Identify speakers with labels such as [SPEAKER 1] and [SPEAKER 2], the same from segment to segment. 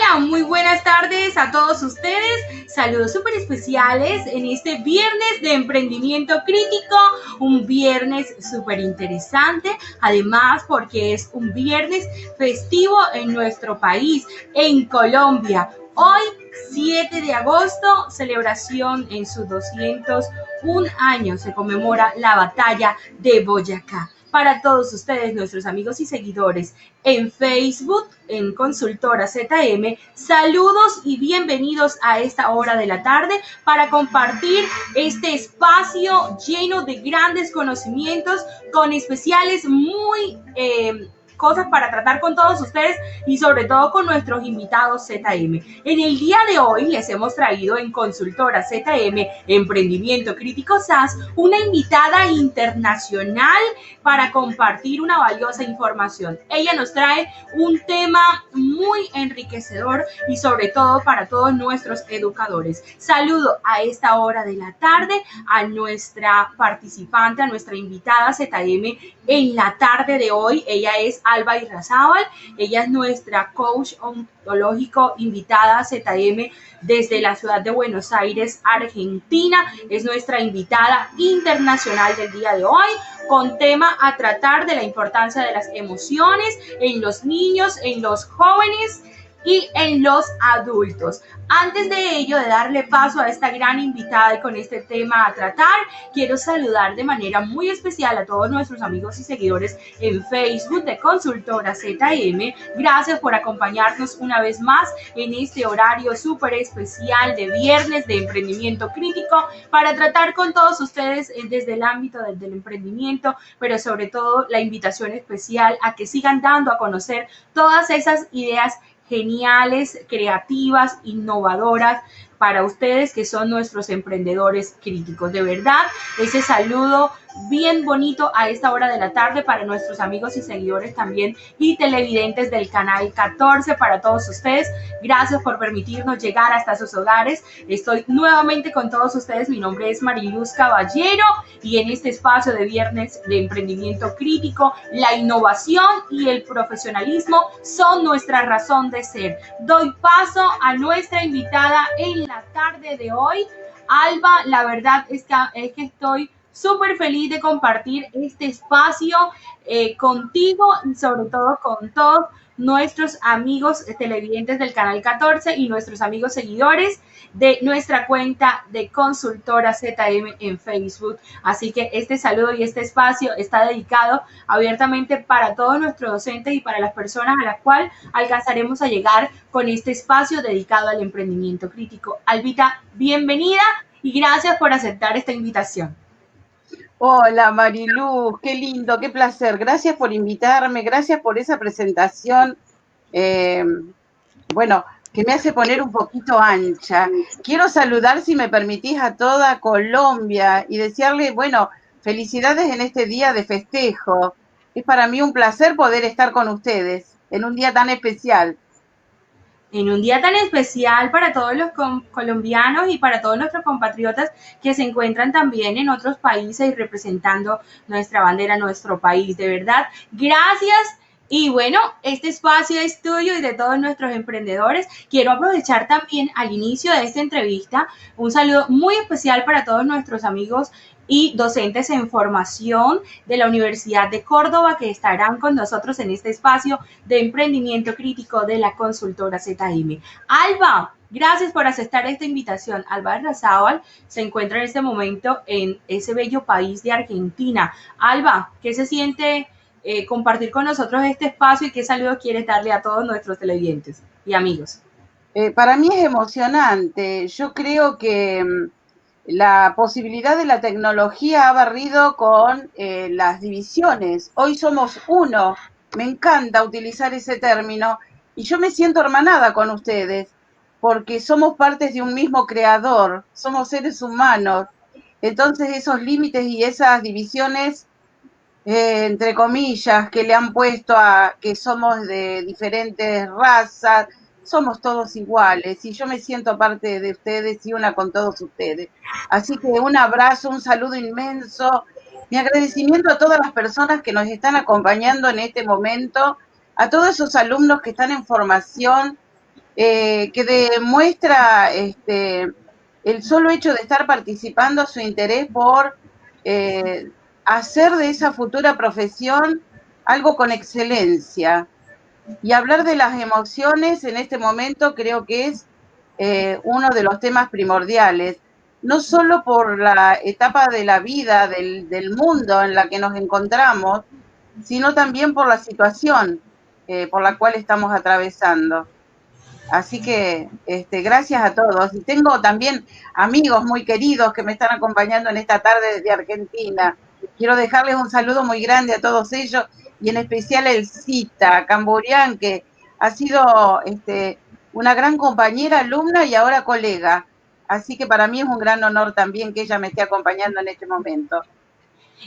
[SPEAKER 1] Hola, muy buenas tardes a todos ustedes. Saludos súper especiales en este viernes de emprendimiento crítico, un viernes súper interesante, además porque es un viernes festivo en nuestro país, en Colombia. Hoy, 7 de agosto, celebración en sus 201 años, se conmemora la batalla de Boyacá. Para todos ustedes, nuestros amigos y seguidores en Facebook, en Consultora ZM, saludos y bienvenidos a esta hora de la tarde para compartir este espacio lleno de grandes conocimientos con especiales muy cosas para tratar con todos ustedes y sobre todo con nuestros invitados ZM. En el día de hoy les hemos traído en Consultora ZM Emprendimiento Crítico SAS una invitada internacional para compartir una valiosa información. Ella nos trae un tema muy enriquecedor y sobre todo para todos nuestros educadores. Saludo a esta hora de la tarde a nuestra participante, a nuestra invitada ZM en la tarde de hoy. Ella es Alba Irrazábal, ella es nuestra coach ontológico invitada ZM desde la ciudad de Buenos Aires, Argentina. Es nuestra invitada internacional del día de hoy con tema a tratar de la importancia de las emociones en los niños, en los jóvenes y en los adultos. Antes de ello, de darle paso a esta gran invitada y con este tema a tratar, quiero saludar de manera muy especial a todos nuestros amigos y seguidores en Facebook de Consultora ZM. Gracias por acompañarnos una vez más en este horario súper especial de viernes de emprendimiento crítico para tratar con todos ustedes desde el ámbito del emprendimiento, pero sobre todo la invitación especial a que sigan dando a conocer todas esas ideas geniales, creativas, innovadoras para ustedes que son nuestros emprendedores críticos. De verdad, ese saludo bien bonito a esta hora de la tarde para nuestros amigos y seguidores también y televidentes del canal 14, para todos ustedes. Gracias por permitirnos llegar hasta sus hogares. Estoy nuevamente con todos ustedes. Mi nombre es Mariluz Caballero y en este espacio de viernes de emprendimiento crítico, la innovación y el profesionalismo son nuestra razón de ser. Doy paso a nuestra invitada en la tarde de hoy. Alba, la verdad es que estoy súper feliz de compartir este espacio contigo y sobre todo con todos nuestros amigos televidentes del Canal 14 y nuestros amigos seguidores de nuestra cuenta de Consultora ZM en Facebook. Así que este saludo y este espacio está dedicado abiertamente para todos nuestros docentes y para las personas a las cuales alcanzaremos a llegar con este espacio dedicado al emprendimiento crítico. Albita, bienvenida y gracias por aceptar esta invitación.
[SPEAKER 2] Hola Mariluz, qué lindo, qué placer. Gracias por invitarme, gracias por esa presentación. Bueno, que me hace poner un poquito ancha. Quiero saludar, si me permitís, a toda Colombia y desearle, bueno, felicidades en este día de festejo. Es para mí un placer poder estar con ustedes en un día tan especial.
[SPEAKER 1] En un día tan especial para todos los colombianos y para todos nuestros compatriotas que se encuentran también en otros países y representando nuestra bandera, nuestro país. De verdad, gracias. Y bueno, este espacio es tuyo y de todos nuestros emprendedores. Quiero aprovechar también al inicio de esta entrevista un saludo muy especial para todos nuestros amigos y docentes en formación de la Universidad de Córdoba que estarán con nosotros en este espacio de emprendimiento crítico de la Consultora ZM. Alba, gracias por aceptar esta invitación. Alba Irrazábal se encuentra en este momento en ese bello país de Argentina. Alba, ¿qué se siente compartir con nosotros este espacio y qué saludo quieres darle a todos nuestros televidentes y amigos?
[SPEAKER 2] Para mí es emocionante. Yo creo que la posibilidad de la tecnología ha barrido con las divisiones. Hoy somos uno. Me encanta utilizar ese término y yo me siento hermanada con ustedes porque somos partes de un mismo creador, somos seres humanos. Entonces esos límites y esas divisiones, entre comillas, que le han puesto a que somos de diferentes razas, somos todos iguales y yo me siento parte de ustedes y una con todos ustedes. Así que un abrazo, un saludo inmenso, mi agradecimiento a todas las personas que nos están acompañando en este momento, a todos esos alumnos que están en formación, que demuestra el solo hecho de estar participando, su interés por hacer de esa futura profesión algo con excelencia. Y hablar de las emociones en este momento creo que es uno de los temas primordiales, no solo por la etapa de la vida, del mundo en la que nos encontramos, sino también por la situación por la cual estamos atravesando. Así que gracias a todos. Y tengo también amigos muy queridos que me están acompañando en esta tarde desde Argentina. Quiero dejarles un saludo muy grande a todos ellos y en especial a Elcita Camburián, que ha sido una gran compañera, alumna y ahora colega. Así que para mí es un gran honor también que ella me esté acompañando en este momento.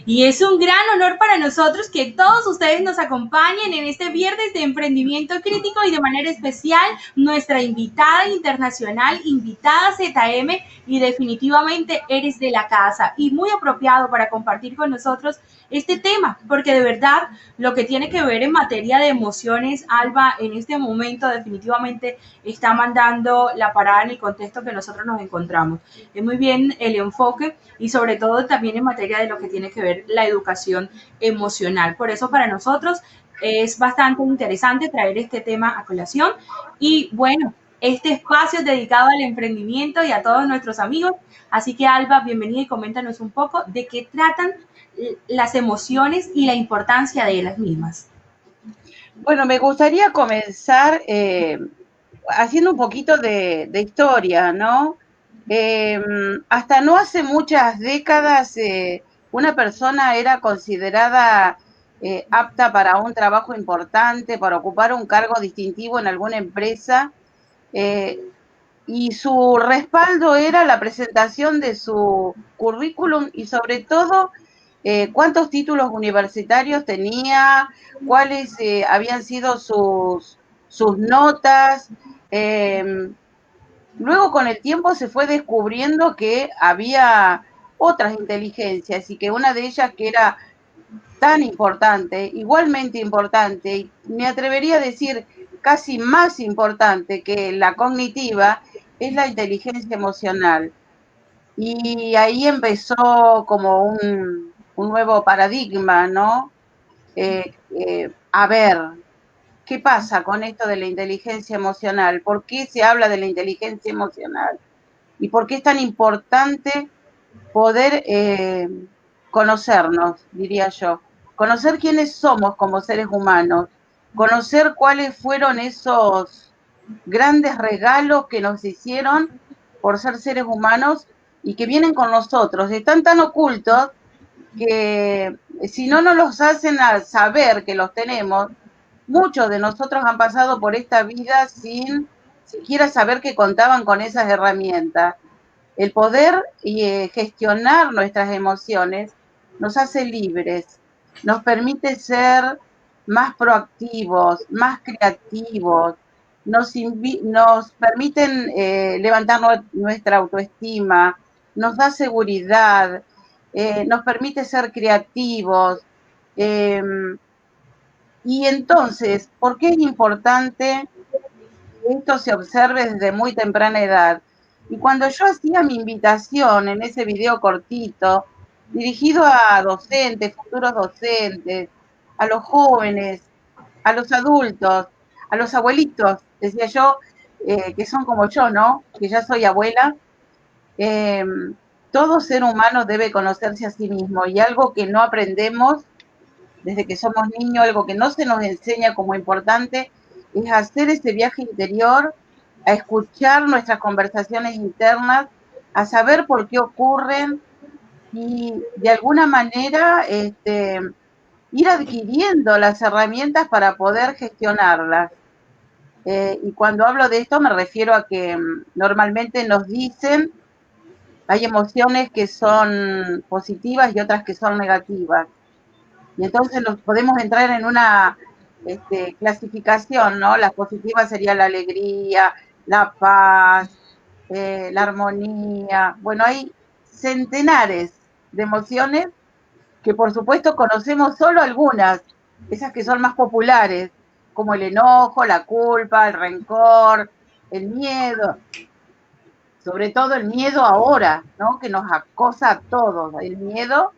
[SPEAKER 1] Y es un gran honor para nosotros que todos ustedes nos acompañen en este viernes de emprendimiento crítico y de manera especial nuestra invitada internacional, invitada ZM, y definitivamente eres de la casa y muy apropiado para compartir con nosotros este tema, porque de verdad lo que tiene que ver en materia de emociones, Alba, en este momento definitivamente está mandando la parada en el contexto que nosotros nos encontramos. Es muy bien el enfoque y sobre todo también en materia de lo que tiene que ver la educación emocional. Por eso para nosotros es bastante interesante traer este tema a colación y bueno, este espacio es dedicado al emprendimiento y a todos nuestros amigos. Así que Alba, bienvenida y coméntanos un poco de qué tratan las emociones y la importancia de las mismas.
[SPEAKER 2] Bueno, me gustaría comenzar haciendo un poquito de historia, ¿no? Hasta no hace muchas décadas una persona era considerada apta para un trabajo importante, para ocupar un cargo distintivo en alguna empresa, eh, y su respaldo era la presentación de su currículum y sobre todo cuántos títulos universitarios tenía, cuáles habían sido sus notas. Eh, Luego con el tiempo se fue descubriendo que había otras inteligencias y que una de ellas que era tan importante, igualmente importante, y me atrevería a decir casi más importante que la cognitiva, es la inteligencia emocional. Y ahí empezó como un nuevo paradigma, ¿no? A ver, ¿qué pasa con esto de la inteligencia emocional? ¿Por qué se habla de la inteligencia emocional? ¿Y por qué es tan importante poder conocernos, diría yo? Conocer quiénes somos como seres humanos, conocer cuáles fueron esos grandes regalos que nos hicieron por ser seres humanos y que vienen con nosotros. Están tan ocultos que si no nos los hacen saber que los tenemos, muchos de nosotros han pasado por esta vida sin siquiera saber que contaban con esas herramientas. El poder gestionar nuestras emociones nos hace libres, nos permite ser más proactivos, más creativos, nos permiten levantar nuestra autoestima, nos da seguridad, nos permite ser creativos. Eh, y entonces, ¿por qué es importante que esto se observe desde muy temprana edad? Y cuando yo hacía mi invitación en ese video cortito, dirigido a docentes, futuros docentes, a los jóvenes, a los adultos, a los abuelitos, decía yo, que son como yo, ¿no? Que ya soy abuela. Eh, Todo ser humano debe conocerse a sí mismo y algo que no aprendemos desde que somos niños, algo que no se nos enseña como importante, es hacer ese viaje interior, a escuchar nuestras conversaciones internas, a saber por qué ocurren y de alguna manera ir adquiriendo las herramientas para poder gestionarlas. Y cuando hablo de esto me refiero a que normalmente nos dicen, hay emociones que son positivas y otras que son negativas. Y entonces nos podemos entrar en una clasificación, ¿no? Las positivas sería la alegría, la paz, la armonía. Bueno, hay centenares de emociones que por supuesto conocemos solo algunas, esas que son más populares, como el enojo, la culpa, el rencor, el miedo, sobre todo el miedo ahora, ¿no? Que nos acosa a todos, el miedo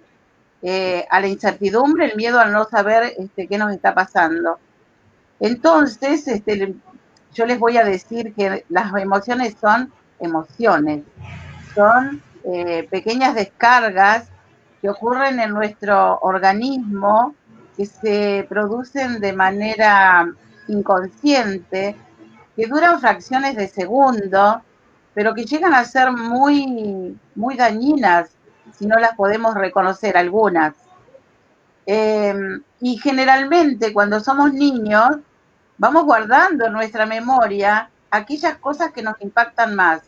[SPEAKER 2] a la incertidumbre, el miedo al no saber qué nos está pasando. Entonces, yo les voy a decir que las emociones son pequeñas descargas que ocurren en nuestro organismo, que se producen de manera inconsciente, que duran fracciones de segundo, pero que llegan a ser muy, muy dañinas si no las podemos reconocer algunas. Y generalmente cuando somos niños, vamos guardando en nuestra memoria aquellas cosas que nos impactan más,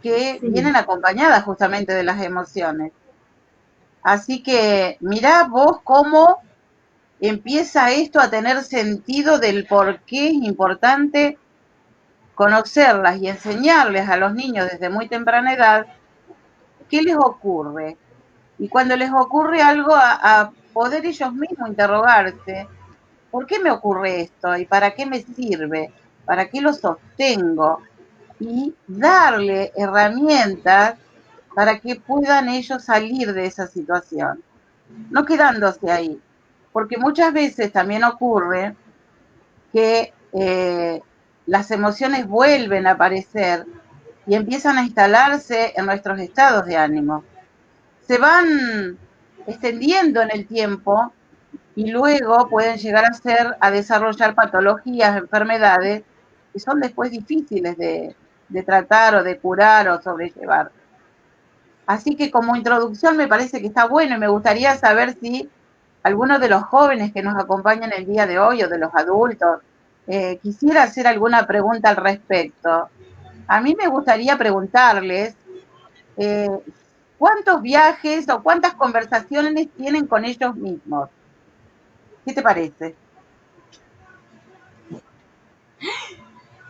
[SPEAKER 2] que
[SPEAKER 1] Sí.
[SPEAKER 2] vienen acompañadas justamente de las emociones. Así que mirá vos cómo empieza esto a tener sentido del por qué es importante conocerlas y enseñarles a los niños desde muy temprana edad qué les ocurre. Y cuando les ocurre algo, a poder ellos mismos interrogarse, ¿por qué me ocurre esto? ¿Y para qué me sirve? ¿Para qué lo sostengo? Y darle herramientas para que puedan ellos salir de esa situación, no quedándose ahí. Porque muchas veces también ocurre que las emociones vuelven a aparecer y empiezan a instalarse en nuestros estados de ánimo. Se van extendiendo en el tiempo y luego pueden llegar a desarrollar patologías, enfermedades que son después difíciles de tratar o de curar o sobrellevar. Así que como introducción me parece que está bueno y me gustaría saber si algunos de los jóvenes que nos acompañan el día de hoy o de los adultos quisiera hacer alguna pregunta al respecto. A mí me gustaría preguntarles eh, cuántos viajes o cuántas conversaciones tienen con ellos mismos. ¿Qué te parece?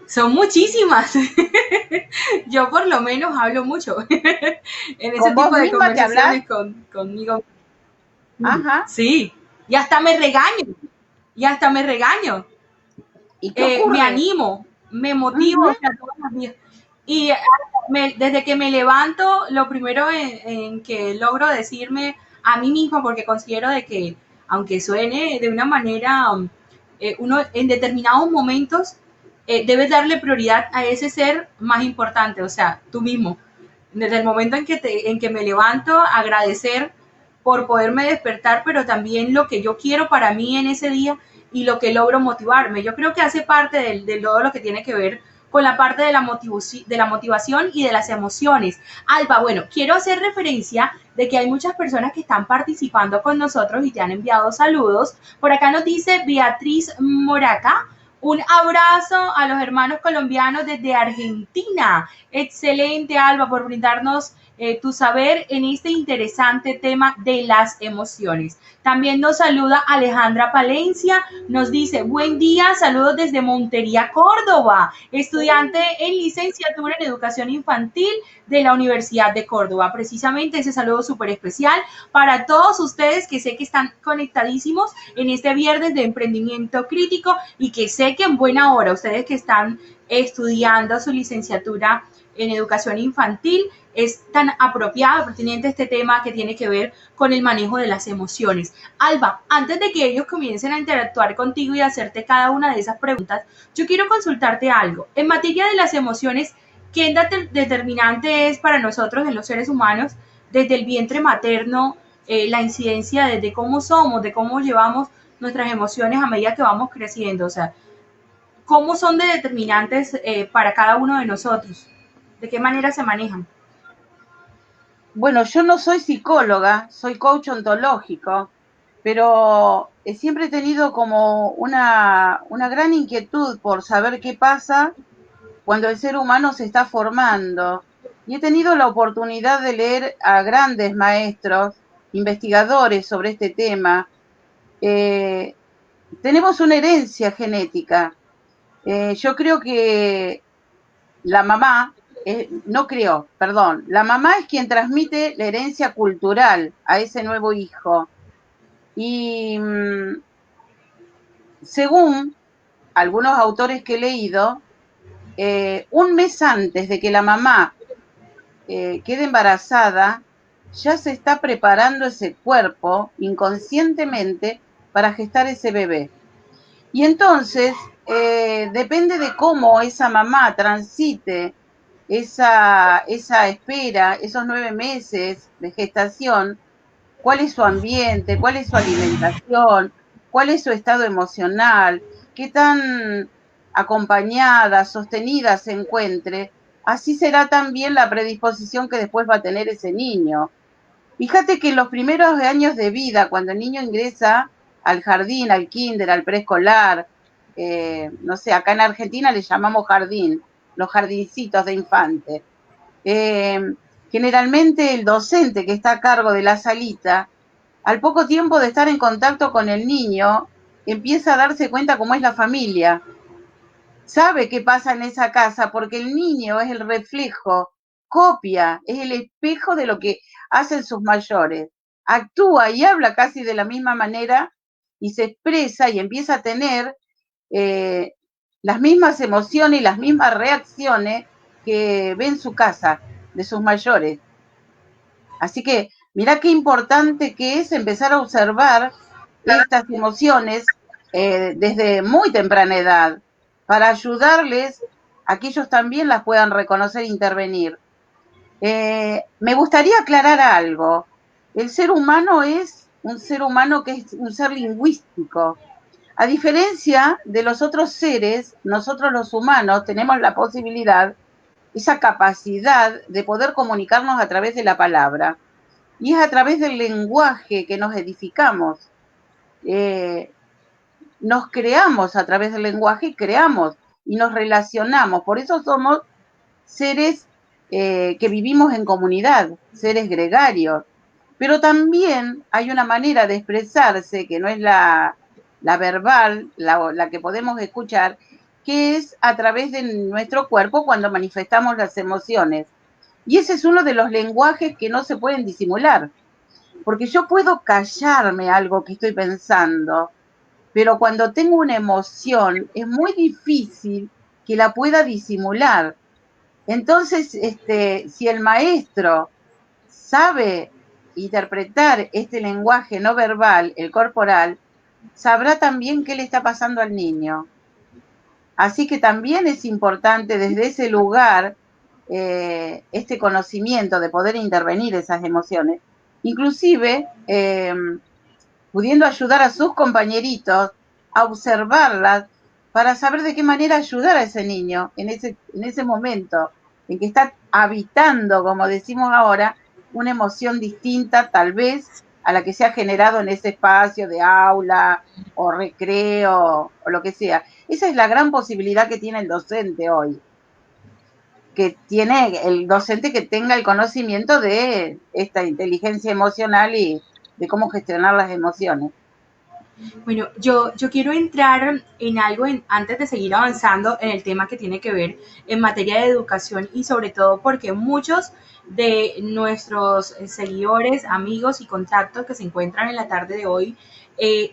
[SPEAKER 1] Son muchísimas. Yo por lo menos hablo mucho en ese
[SPEAKER 2] ¿Con vos
[SPEAKER 1] tipo de
[SPEAKER 2] misma te hablas?
[SPEAKER 1] conversaciones conmigo.
[SPEAKER 2] Ajá.
[SPEAKER 1] Sí, y hasta me regaño, y hasta me regaño.
[SPEAKER 2] ¿Y qué
[SPEAKER 1] Me
[SPEAKER 2] ocurre?
[SPEAKER 1] animo, me motivo,
[SPEAKER 2] Ujú.
[SPEAKER 1] o sea, todos los días. Y desde que me levanto, lo primero en que logro decirme a mí misma, porque considero de que, aunque suene de una manera, uno en determinados momentos debes darle prioridad a ese ser más importante, o sea, tú mismo. Desde el momento en que me levanto, agradecer por poderme despertar, pero también lo que yo quiero para mí en ese día y lo que logro motivarme. Yo creo que hace parte de todo lo que tiene que ver con la parte de la motivación y de las emociones. Alba, bueno, quiero hacer referencia de que hay muchas personas que están participando con nosotros y te han enviado saludos. Por acá nos dice Beatriz Moraca. Un abrazo a los hermanos colombianos desde Argentina. Excelente, Alba, por brindarnos tu saber en este interesante tema de las emociones. También nos saluda Alejandra Palencia, nos dice, buen día, saludos desde Montería, Córdoba, estudiante en licenciatura en educación infantil de la Universidad de Córdoba. Precisamente ese saludo súper especial para todos ustedes que sé que están conectadísimos en este viernes de emprendimiento crítico y que sé que en buena hora ustedes que están estudiando su licenciatura en educación infantil es tan apropiado, pertinente este tema que tiene que ver con el manejo de las emociones. Alba, antes de que ellos comiencen a interactuar contigo y a hacerte cada una de esas preguntas, yo quiero consultarte algo. En materia de las emociones, ¿qué determinante es para nosotros en los seres humanos desde el vientre materno la incidencia de cómo somos, de cómo llevamos nuestras emociones a medida que vamos creciendo? O sea, ¿cómo son de determinantes para cada uno de nosotros? ¿De qué manera se manejan?
[SPEAKER 2] Bueno, yo no soy psicóloga, soy coach ontológico, pero siempre he tenido como una gran inquietud por saber qué pasa cuando el ser humano se está formando. Y he tenido la oportunidad de leer a grandes maestros, investigadores sobre este tema. Eh, Tenemos una herencia genética. Yo creo que la mamá, no creo, perdón, la mamá es quien transmite la herencia cultural a ese nuevo hijo. Y según algunos autores que he leído, un mes antes de que la mamá quede embarazada, ya se está preparando ese cuerpo inconscientemente para gestar ese bebé. Y entonces, depende de cómo esa mamá transite esa espera, esos 9 meses de gestación, cuál es su ambiente, cuál es su alimentación, cuál es su estado emocional, qué tan acompañada, sostenida se encuentre, así será también la predisposición que después va a tener ese niño. Fíjate que en los primeros años de vida, cuando el niño ingresa al jardín, al kinder, al preescolar, no sé, acá en Argentina le llamamos jardín, los jardincitos de infante. Eh, Generalmente el docente que está a cargo de la salita, al poco tiempo de estar en contacto con el niño, empieza a darse cuenta cómo es la familia. Sabe qué pasa en esa casa porque el niño es el reflejo, copia, es el espejo de lo que hacen sus mayores. Actúa y habla casi de la misma manera y se expresa y empieza a tener eh, las mismas emociones y las mismas reacciones que ve en su casa, de sus mayores. Así que mira qué importante que es empezar a observar estas emociones desde muy temprana edad para ayudarles a que ellos también las puedan reconocer e intervenir. Me gustaría aclarar algo. El ser humano es un ser humano que es un ser lingüístico. A diferencia de los otros seres, nosotros los humanos tenemos la posibilidad, esa capacidad de poder comunicarnos a través de la palabra. Y es a través del lenguaje que nos edificamos. Nos creamos a través del lenguaje y creamos y nos relacionamos. Por eso somos seres que vivimos en comunidad, seres gregarios. Pero también hay una manera de expresarse que no es la verbal, la que podemos escuchar, que es a través de nuestro cuerpo cuando manifestamos las emociones. Y ese es uno de los lenguajes que no se pueden disimular, porque yo puedo callarme algo que estoy pensando, pero cuando tengo una emoción es muy difícil que la pueda disimular. Entonces, si el maestro sabe interpretar este lenguaje no verbal, el corporal, sabrá también qué le está pasando al niño. Así que también es importante desde ese lugar este conocimiento de poder intervenir esas emociones, inclusive pudiendo ayudar a sus compañeritos a observarlas para saber de qué manera ayudar a ese niño en ese momento en que está habitando, como decimos ahora, una emoción distinta tal vez a la que se ha generado en ese espacio de aula o recreo o lo que sea. Esa es la gran posibilidad que tiene el docente hoy, que tiene el docente que tenga el conocimiento de esta inteligencia emocional y de cómo gestionar las emociones.
[SPEAKER 1] Bueno, yo quiero entrar en algo antes de seguir avanzando en el tema que tiene que ver en materia de educación y sobre todo porque muchos de nuestros seguidores, amigos y contactos que se encuentran en la tarde de hoy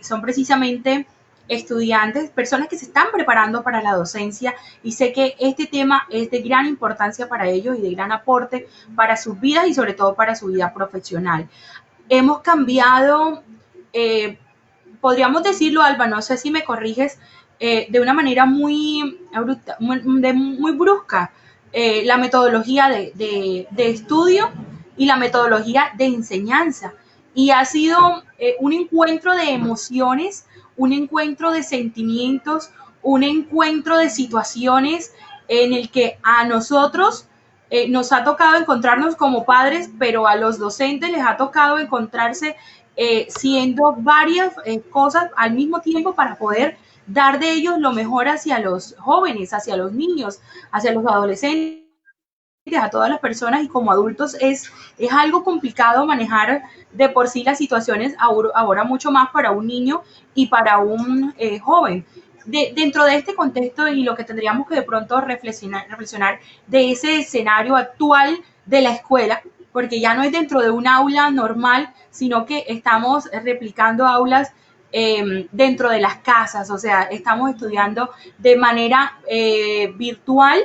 [SPEAKER 1] son precisamente estudiantes, personas que se están preparando para la docencia y sé que este tema es de gran importancia para ellos y de gran aporte para sus vidas y sobre todo para su vida profesional. Hemos cambiado podríamos decirlo, Alba, no sé si me corriges, de una manera muy, muy brusca, la metodología de estudio y la metodología de enseñanza. Y ha sido un encuentro de emociones, un encuentro de sentimientos, un encuentro de situaciones en el que a nosotros nos ha tocado encontrarnos como padres, pero a los docentes les ha tocado encontrarse siendo varias cosas al mismo tiempo para poder dar de ellos lo mejor hacia los jóvenes, hacia los niños, hacia los adolescentes, a todas las personas y como adultos es algo complicado manejar de por sí las situaciones, ahora mucho más para un niño y para un joven. Dentro de este contexto y lo que tendríamos que de pronto reflexionar de ese escenario actual de la escuela, porque ya no es dentro de un aula normal, sino que estamos replicando aulas dentro de las casas, o sea, estamos estudiando de manera virtual,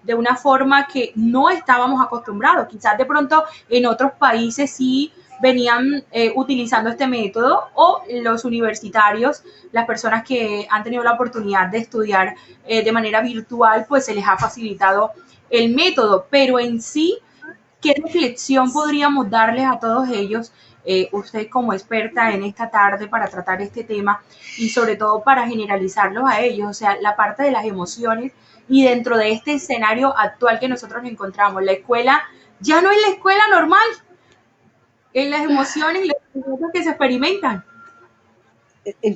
[SPEAKER 1] de una forma que no estábamos acostumbrados. Quizás de pronto en otros países sí venían utilizando este método, o los universitarios, las personas que han tenido la oportunidad de estudiar de manera virtual, pues se les ha facilitado el método, pero en sí, ¿qué reflexión podríamos darles a todos ellos, usted como experta en esta tarde, para tratar este tema y sobre todo para generalizarlos a ellos? O sea, la parte de las emociones, y dentro de este escenario actual que nosotros nos encontramos, la escuela ya no es la escuela normal, en las emociones y los sentimientos que se experimentan.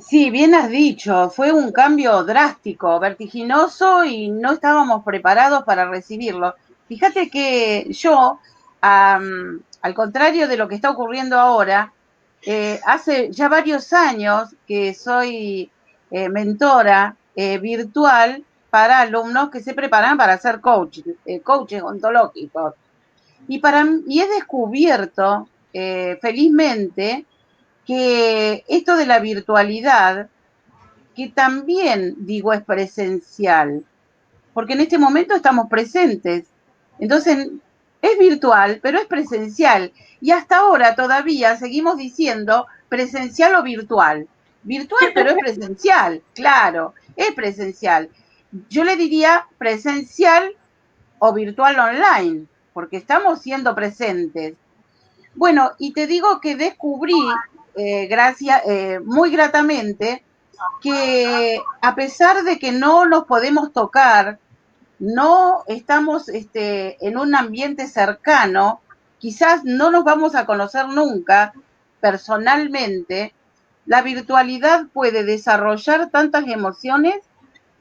[SPEAKER 2] Sí, bien has dicho, fue un cambio drástico, vertiginoso y no estábamos preparados para recibirlo. Fíjate que yo, al contrario de lo que está ocurriendo ahora, hace ya varios años que soy mentora virtual para alumnos que se preparan para ser coaches ontológicos. Y he descubierto, felizmente, que esto de la virtualidad, que también digo es presencial, porque en este momento estamos presentes. Entonces, es virtual, pero es presencial. Y hasta ahora todavía seguimos diciendo presencial o virtual. Virtual, pero es presencial, claro, es presencial. Yo le diría presencial o virtual online, porque estamos siendo presentes. Bueno, y te digo que descubrí, muy gratamente, que a pesar de que no nos podemos tocar, no estamos en un ambiente cercano, quizás no nos vamos a conocer nunca personalmente, la virtualidad puede desarrollar tantas emociones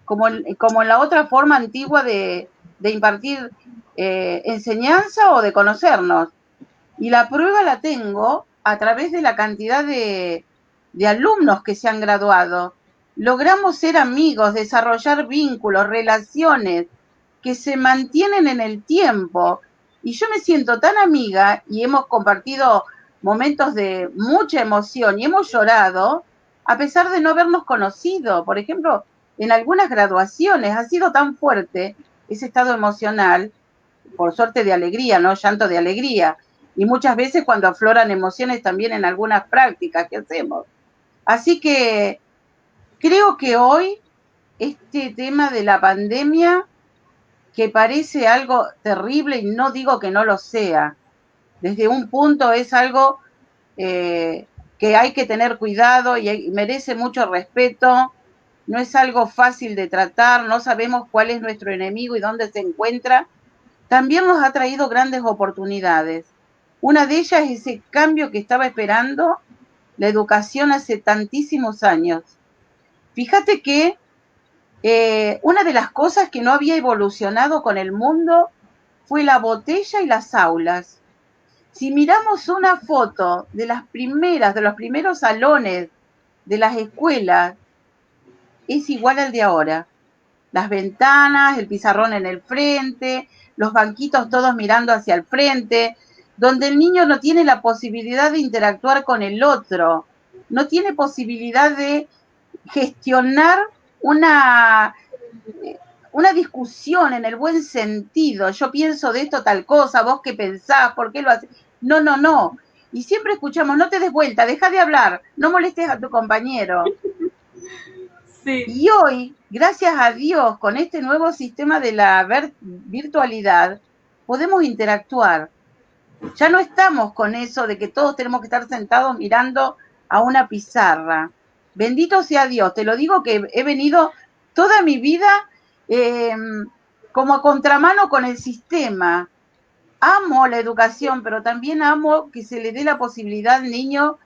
[SPEAKER 2] como en la otra forma antigua de impartir enseñanza o de conocernos. Y la prueba la tengo a través de la cantidad de alumnos que se han graduado. Logramos ser amigos, desarrollar vínculos, relaciones que se mantienen en el tiempo. Y yo me siento tan amiga y hemos compartido momentos de mucha emoción y hemos llorado a pesar de no habernos conocido. Por ejemplo, en algunas graduaciones ha sido tan fuerte ese estado emocional, por suerte de alegría, no llanto de alegría, y muchas veces cuando afloran emociones también en algunas prácticas que hacemos. Así que creo que hoy este tema de la pandemia, que parece algo terrible, y no digo que no lo sea, desde un punto es algo que hay que tener cuidado y merece mucho respeto, no es algo fácil de tratar, no sabemos cuál es nuestro enemigo y dónde se encuentra, también nos ha traído grandes oportunidades. Una de ellas es ese cambio que estaba esperando la educación hace tantísimos años. Fíjate que una de las cosas que no había evolucionado con el mundo fue la botella y las aulas. Si miramos una foto de de los primeros salones de las escuelas, es igual al de ahora. Las ventanas, el pizarrón en el frente, los banquitos todos mirando hacia el frente, donde el niño no tiene la posibilidad de interactuar con el otro, no tiene posibilidad de gestionar una, una discusión en el buen sentido. Yo pienso de esto tal cosa, vos qué pensás, por qué lo haces. No, no, no. Y siempre escuchamos, no te des vuelta, deja de hablar, no molestes a tu compañero.
[SPEAKER 1] Sí.
[SPEAKER 2] Y hoy, gracias a Dios, con este nuevo sistema de la virtualidad, podemos interactuar. Ya no estamos con eso de que todos tenemos que estar sentados mirando a una pizarra. Bendito sea Dios, te lo digo que he venido toda mi vida eh, como a contramano con el sistema. Amo la educación, pero también amo que se le dé la posibilidad al niño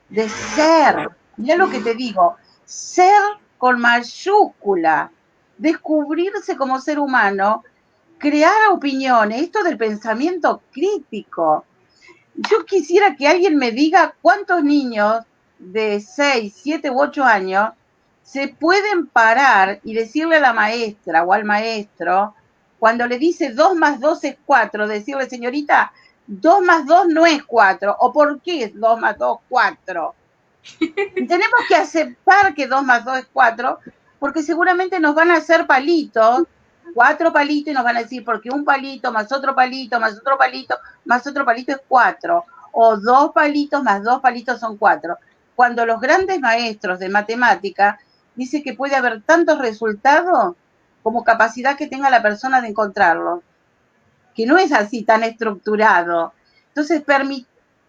[SPEAKER 2] de ser. Mira lo que te digo, ser con mayúscula, descubrirse como ser humano, crear opiniones, esto del pensamiento crítico. Yo quisiera que alguien me diga cuántos niños de 6, 7 u 8 años se pueden parar y decirle a la maestra o al maestro, cuando le dice 2 más 2 es 4, decirle, señorita, 2 más 2 no es 4, o por qué es 2 más 2 4. Y tenemos que aceptar que 2 más 2 es 4, porque seguramente nos van a hacer palitos, 4 palitos, y nos van a decir, porque un palito más otro palito, más otro palito, más otro palito es 4, o 2 palitos más 2 palitos son 4. Cuando los grandes maestros de matemática dicen que puede haber tantos resultados como capacidad que tenga la persona de encontrarlos, que no es así tan estructurado. Entonces,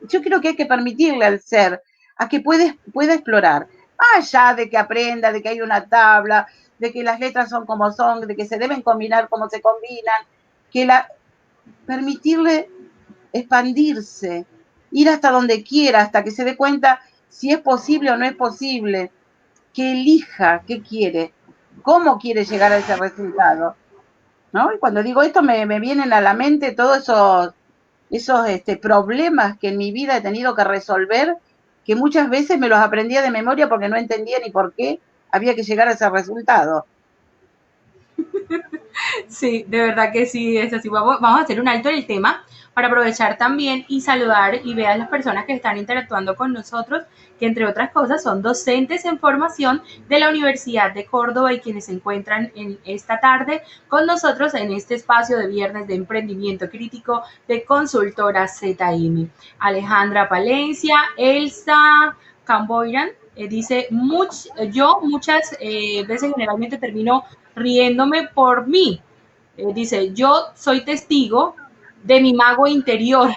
[SPEAKER 2] yo creo que hay que permitirle al ser a que pueda explorar, más allá de que aprenda, de que hay una tabla, de que las letras son como son, de que se deben combinar como se combinan, permitirle expandirse, ir hasta donde quiera, hasta que se dé cuenta si es posible o no es posible, que elija qué quiere, cómo quiere llegar a ese resultado, ¿no? Y cuando digo esto me vienen a la mente todos esos problemas que en mi vida he tenido que resolver, que muchas veces me los aprendía de memoria porque no entendía ni por qué había que llegar a ese resultado.
[SPEAKER 1] Sí, de verdad que sí, es así. Vamos a hacer un alto en el tema para aprovechar también y saludar y ver a las personas que están interactuando con nosotros, que entre otras cosas son docentes en formación de la Universidad de Córdoba y quienes se encuentran en esta tarde con nosotros en este espacio de viernes de emprendimiento crítico de Consultora ZM. Alejandra Palencia, Elsa Camboiran, dice, yo muchas veces generalmente termino riéndome por mí. Dice, yo soy testigo de mi mago interior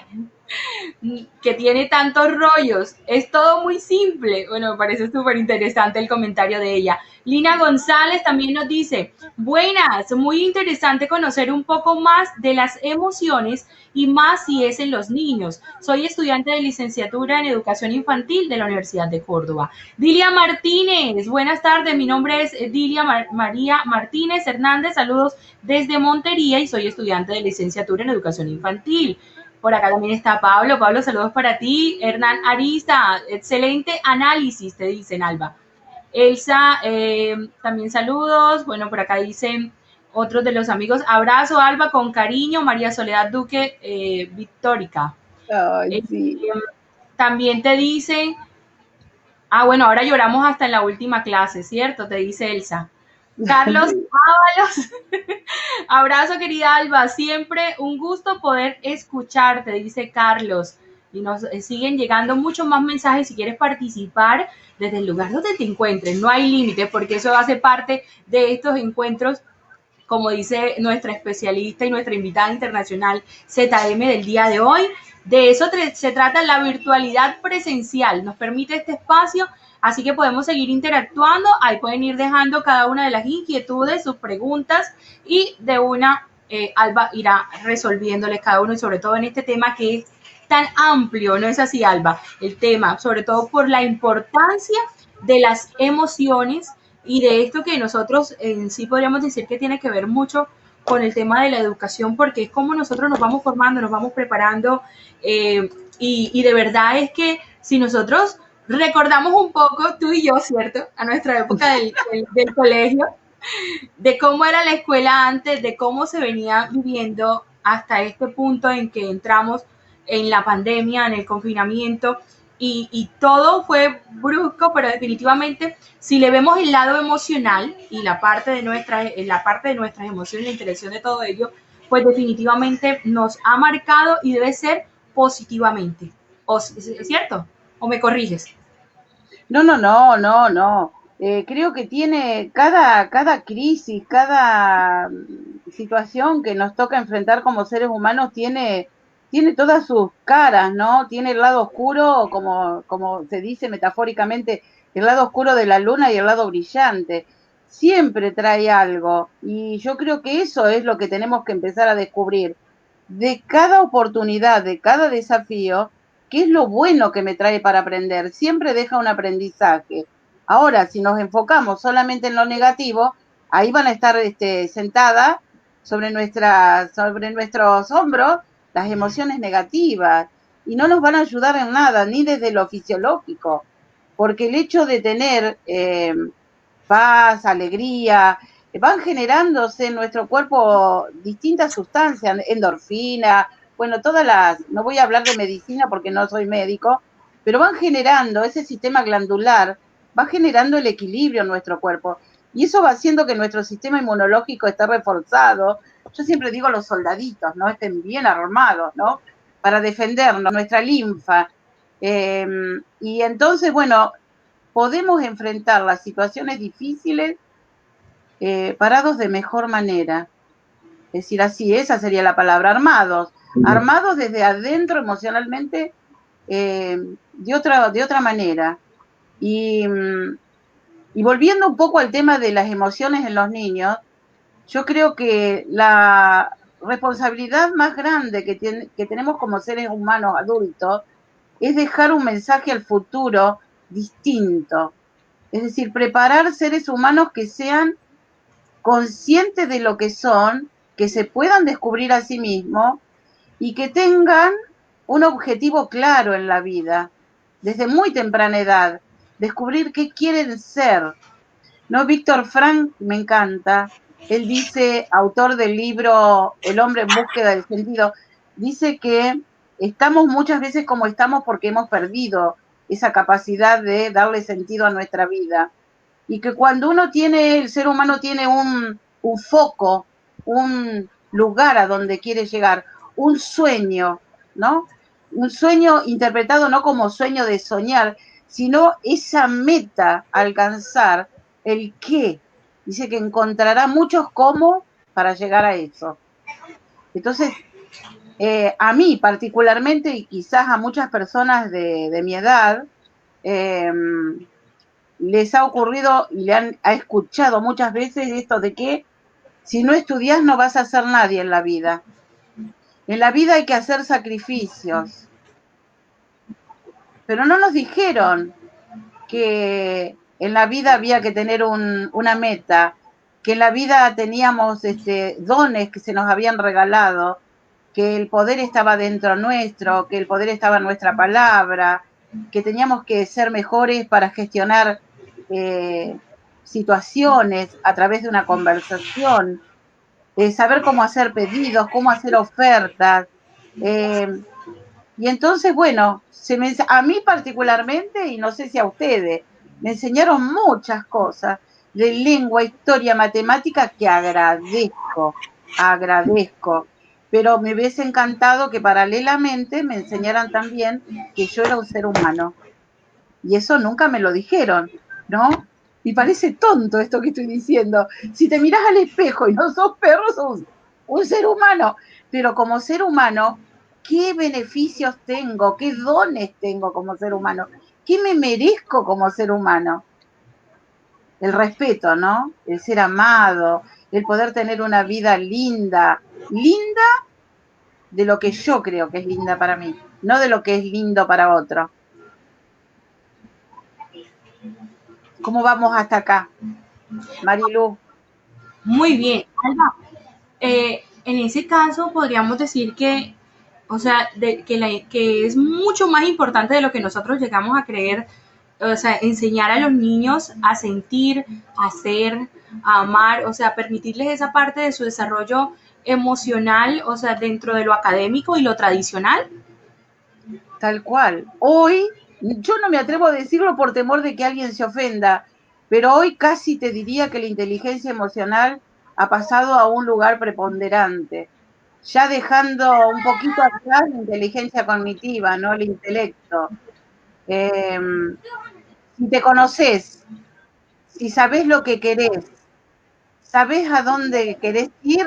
[SPEAKER 1] que tiene tantos rollos. Es todo muy simple. Bueno, me parece súper interesante el comentario de ella. Lina González también nos dice, buenas, muy interesante conocer un poco más de las emociones y más si es en los niños. Soy estudiante de licenciatura en educación infantil de la Universidad de Córdoba. Dilia Martínez, buenas tardes, mi nombre es Dilia María Martínez Hernández, saludos desde Montería y soy estudiante de licenciatura en educación infantil. Por acá también está Pablo. Pablo, saludos para ti. Hernán Arista, excelente análisis, te dicen, Alba. Elsa, también saludos. Bueno, por acá dicen otros de los amigos. Abrazo, Alba, con cariño. María Soledad Duque, Victórica.
[SPEAKER 2] Ay,
[SPEAKER 1] Eh,
[SPEAKER 2] sí.
[SPEAKER 1] también te dicen, bueno, ahora lloramos hasta en la última clase, ¿cierto? Te dice Elsa. Carlos Ábalos, abrazo querida Alba, siempre un gusto poder escucharte, dice Carlos. Y nos siguen llegando muchos más mensajes si quieres participar desde el lugar donde te encuentres. No hay límites porque eso hace parte de estos encuentros, como dice nuestra especialista y nuestra invitada internacional ZM del día de hoy. De eso se trata la virtualidad presencial. Nos permite este espacio, así que podemos seguir interactuando. Ahí pueden ir dejando cada una de las inquietudes, sus preguntas y de una Alba irá resolviéndoles cada uno y sobre todo en este tema que es tan amplio, ¿no es así, Alba? El tema, sobre todo por la importancia de las emociones y de esto que nosotros en sí podríamos decir que tiene que ver mucho con el tema de la educación, porque es como nosotros nos vamos formando, nos vamos preparando, y de verdad es que si nosotros recordamos un poco, tú y yo, ¿cierto? A nuestra época del colegio, de cómo era la escuela antes, de cómo se venía viviendo hasta este punto en que entramos en la pandemia, en el confinamiento, y todo fue brusco, pero definitivamente si le vemos el lado emocional y la parte de nuestras emociones, la interacción de todo ello, pues definitivamente nos ha marcado y debe ser positivamente. ¿Es cierto? ¿O me corriges?
[SPEAKER 2] No, no, no, no, no. Creo que tiene cada crisis, cada situación que nos toca enfrentar como seres humanos tiene todas sus caras, ¿no? Tiene el lado oscuro, como se dice metafóricamente, el lado oscuro de la luna y el lado brillante. Siempre trae algo y yo creo que eso es lo que tenemos que empezar a descubrir. De cada oportunidad, de cada desafío, ¿qué es lo bueno que me trae para aprender? Siempre deja un aprendizaje. Ahora, si nos enfocamos solamente en lo negativo, ahí van a estar sentadas sobre nuestros hombros las emociones negativas y no nos van a ayudar en nada, ni desde lo fisiológico, porque el hecho de tener paz, alegría, van generándose en nuestro cuerpo distintas sustancias, endorfina, bueno, no voy a hablar de medicina porque no soy médico, pero van generando, ese sistema glandular va generando el equilibrio en nuestro cuerpo. Y eso va haciendo que nuestro sistema inmunológico esté reforzado. Yo siempre digo los soldaditos, ¿no? Estén bien armados, ¿no? Para defendernos, nuestra linfa. Y entonces, bueno, podemos enfrentar las situaciones difíciles parados de mejor manera. Es decir, así, esa sería la palabra, armados. Armados desde adentro emocionalmente de otra manera. Y volviendo un poco al tema de las emociones en los niños, yo creo que la responsabilidad más grande que tenemos como seres humanos adultos es dejar un mensaje al futuro distinto. Es decir, preparar seres humanos que sean conscientes de lo que son, que se puedan descubrir a sí mismos y que tengan un objetivo claro en la vida, desde muy temprana edad, descubrir qué quieren ser. ¿No? Víctor Frank me encanta. Él dice, autor del libro El hombre en búsqueda del sentido, dice que estamos muchas veces como estamos porque hemos perdido esa capacidad de darle sentido a nuestra vida. Y que cuando el ser humano tiene un foco, un lugar a donde quiere llegar, un sueño, ¿no? Un sueño interpretado no como sueño de soñar, sino esa meta a alcanzar, el qué. Dice que encontrará muchos cómo para llegar a eso. Entonces, a mí particularmente, y quizás a muchas personas de mi edad, les ha ocurrido y ha escuchado muchas veces esto de que si no estudias no vas a ser nadie en la vida. En la vida hay que hacer sacrificios. Pero no nos dijeron que en la vida había que tener una meta, que en la vida teníamos dones que se nos habían regalado, que el poder estaba dentro nuestro, que el poder estaba en nuestra palabra, que teníamos que ser mejores para gestionar situaciones a través de una conversación, saber cómo hacer pedidos, cómo hacer ofertas. Y entonces, bueno, a mí particularmente, y no sé si a ustedes, me enseñaron muchas cosas de lengua, historia, matemática que agradezco. Pero me hubiese encantado que paralelamente me enseñaran también que yo era un ser humano. Y eso nunca me lo dijeron, ¿no? Y parece tonto esto que estoy diciendo. Si te miras al espejo y no sos perro, sos un ser humano. Pero como ser humano, ¿qué beneficios tengo? ¿Qué dones tengo como ser humano? ¿Qué me merezco como ser humano? El respeto, ¿no? El ser amado, el poder tener una vida linda. Linda de lo que yo creo que es linda para mí, no de lo que es lindo para otro. ¿Cómo vamos hasta acá, Marilu?
[SPEAKER 1] Muy bien, Alba. En ese caso podríamos decir que, o sea, que es mucho más importante de lo que nosotros llegamos a creer, o sea, enseñar a los niños a sentir, a ser, a amar, o sea, permitirles esa parte de su desarrollo emocional, o sea, dentro de lo académico y lo tradicional.
[SPEAKER 2] Tal cual. Hoy, yo no me atrevo a decirlo por temor de que alguien se ofenda, pero hoy casi te diría que la inteligencia emocional ha pasado a un lugar preponderante, ya dejando un poquito atrás la inteligencia cognitiva, ¿no? El intelecto. Eh, si te conoces, si sabes lo que querés, sabés a dónde querés ir,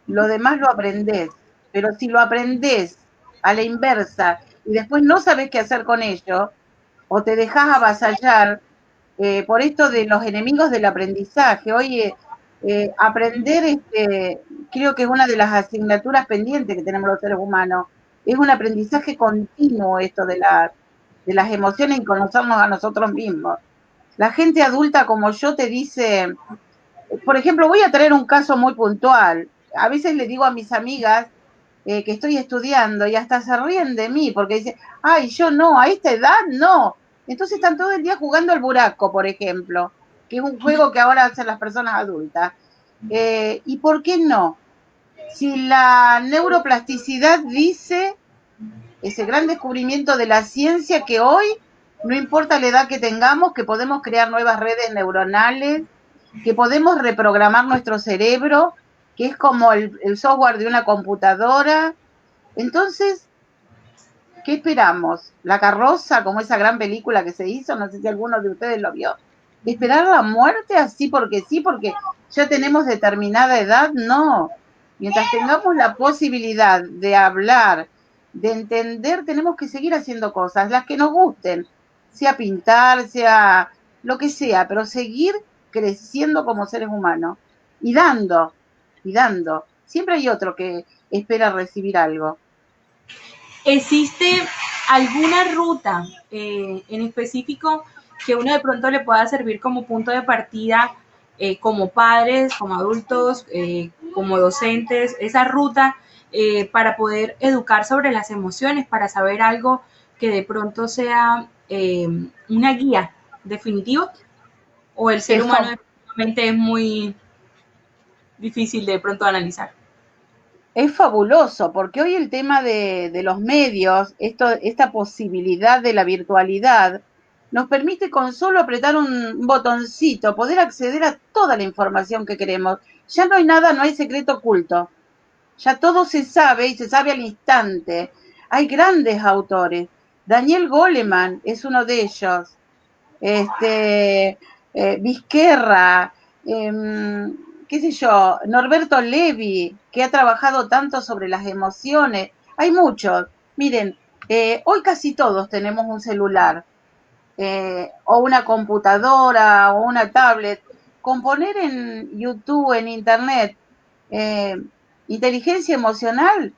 [SPEAKER 2] lo demás lo aprendés. Pero si lo aprendés a la inversa y después no sabés qué hacer con ello, o te dejás avasallar por esto de los enemigos del aprendizaje. Oye, aprender creo que es una de las asignaturas pendientes que tenemos los seres humanos. Es un aprendizaje continuo esto de las emociones y conocernos a nosotros mismos. La gente adulta como yo te dice, por ejemplo, voy a traer un caso muy puntual. A veces le digo a mis amigas que estoy estudiando y hasta se ríen de mí porque dicen, ay, yo no, a esta edad no. Entonces están todo el día jugando al buraco, por ejemplo, que es un juego que ahora hacen las personas adultas. ¿Y por qué no? Si la neuroplasticidad dice ese gran descubrimiento de la ciencia que hoy, no importa la edad que tengamos, que podemos crear nuevas redes neuronales, que podemos reprogramar nuestro cerebro, que es como el software de una computadora. Entonces, ¿qué esperamos? ¿La carroza, como esa gran película que se hizo? No sé si alguno de ustedes lo vio. ¿Esperar la muerte así porque sí, porque ya tenemos determinada edad? No. Mientras tengamos la posibilidad de hablar, de entender, tenemos que seguir haciendo cosas, las que nos gusten, sea pintar, sea lo que sea, pero seguir creciendo como seres humanos y dando, y dando. Siempre hay otro que espera recibir algo.
[SPEAKER 1] ¿Existe alguna ruta en específico que uno de pronto le pueda servir como punto de partida, como padres, como adultos, como docentes, esa ruta para poder educar sobre las emociones, para saber algo que de pronto sea una guía definitiva? ¿O el ser humano
[SPEAKER 2] Eso
[SPEAKER 1] definitivamente es muy difícil de pronto analizar?
[SPEAKER 2] es fabuloso, porque hoy el tema de los medios, esta posibilidad de la virtualidad, nos permite con solo apretar un botoncito poder acceder a toda la información que queremos. Ya no hay nada, no hay secreto oculto. Ya todo se sabe y se sabe al instante. Hay grandes autores. Daniel Goleman es uno de ellos. Vizquerra, qué sé yo, Norberto Levi, que ha trabajado tanto sobre las emociones. Hay muchos. Miren, hoy casi todos tenemos un celular, o una computadora, o una tablet. Con poner en YouTube, en Internet, eh, inteligencia emocional,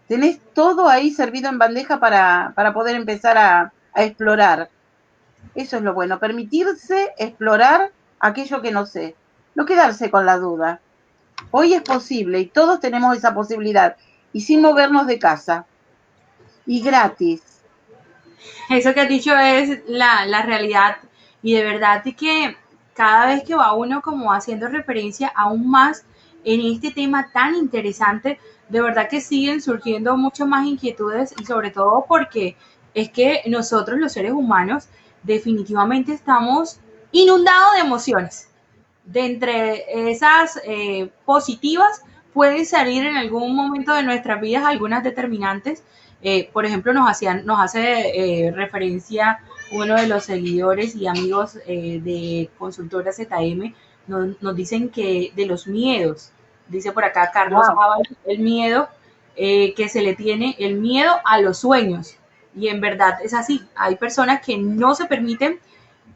[SPEAKER 2] tenés todo ahí servido en bandeja para poder empezar a explorar. Eso es lo bueno, permitirse explorar aquello que no sé, no quedarse con la duda. Hoy es posible y todos tenemos esa posibilidad y sin movernos de casa y gratis.
[SPEAKER 1] Eso que has dicho es la realidad, y de verdad que cada vez que va uno como haciendo referencia aún más en este tema tan interesante, de verdad que siguen surgiendo muchas más inquietudes, y sobre todo porque es que nosotros los seres humanos definitivamente estamos inundados de emociones. De entre esas positivas pueden salir en algún momento de nuestras vidas algunas determinantes. Por ejemplo, nos hace referencia uno de los seguidores y amigos de Consultora ZM, nos dicen que de los miedos, dice por acá Carlos
[SPEAKER 2] Wow.
[SPEAKER 1] Ábalos, el miedo que se le tiene, el miedo a los sueños. Y en verdad es así, hay personas que no se permiten,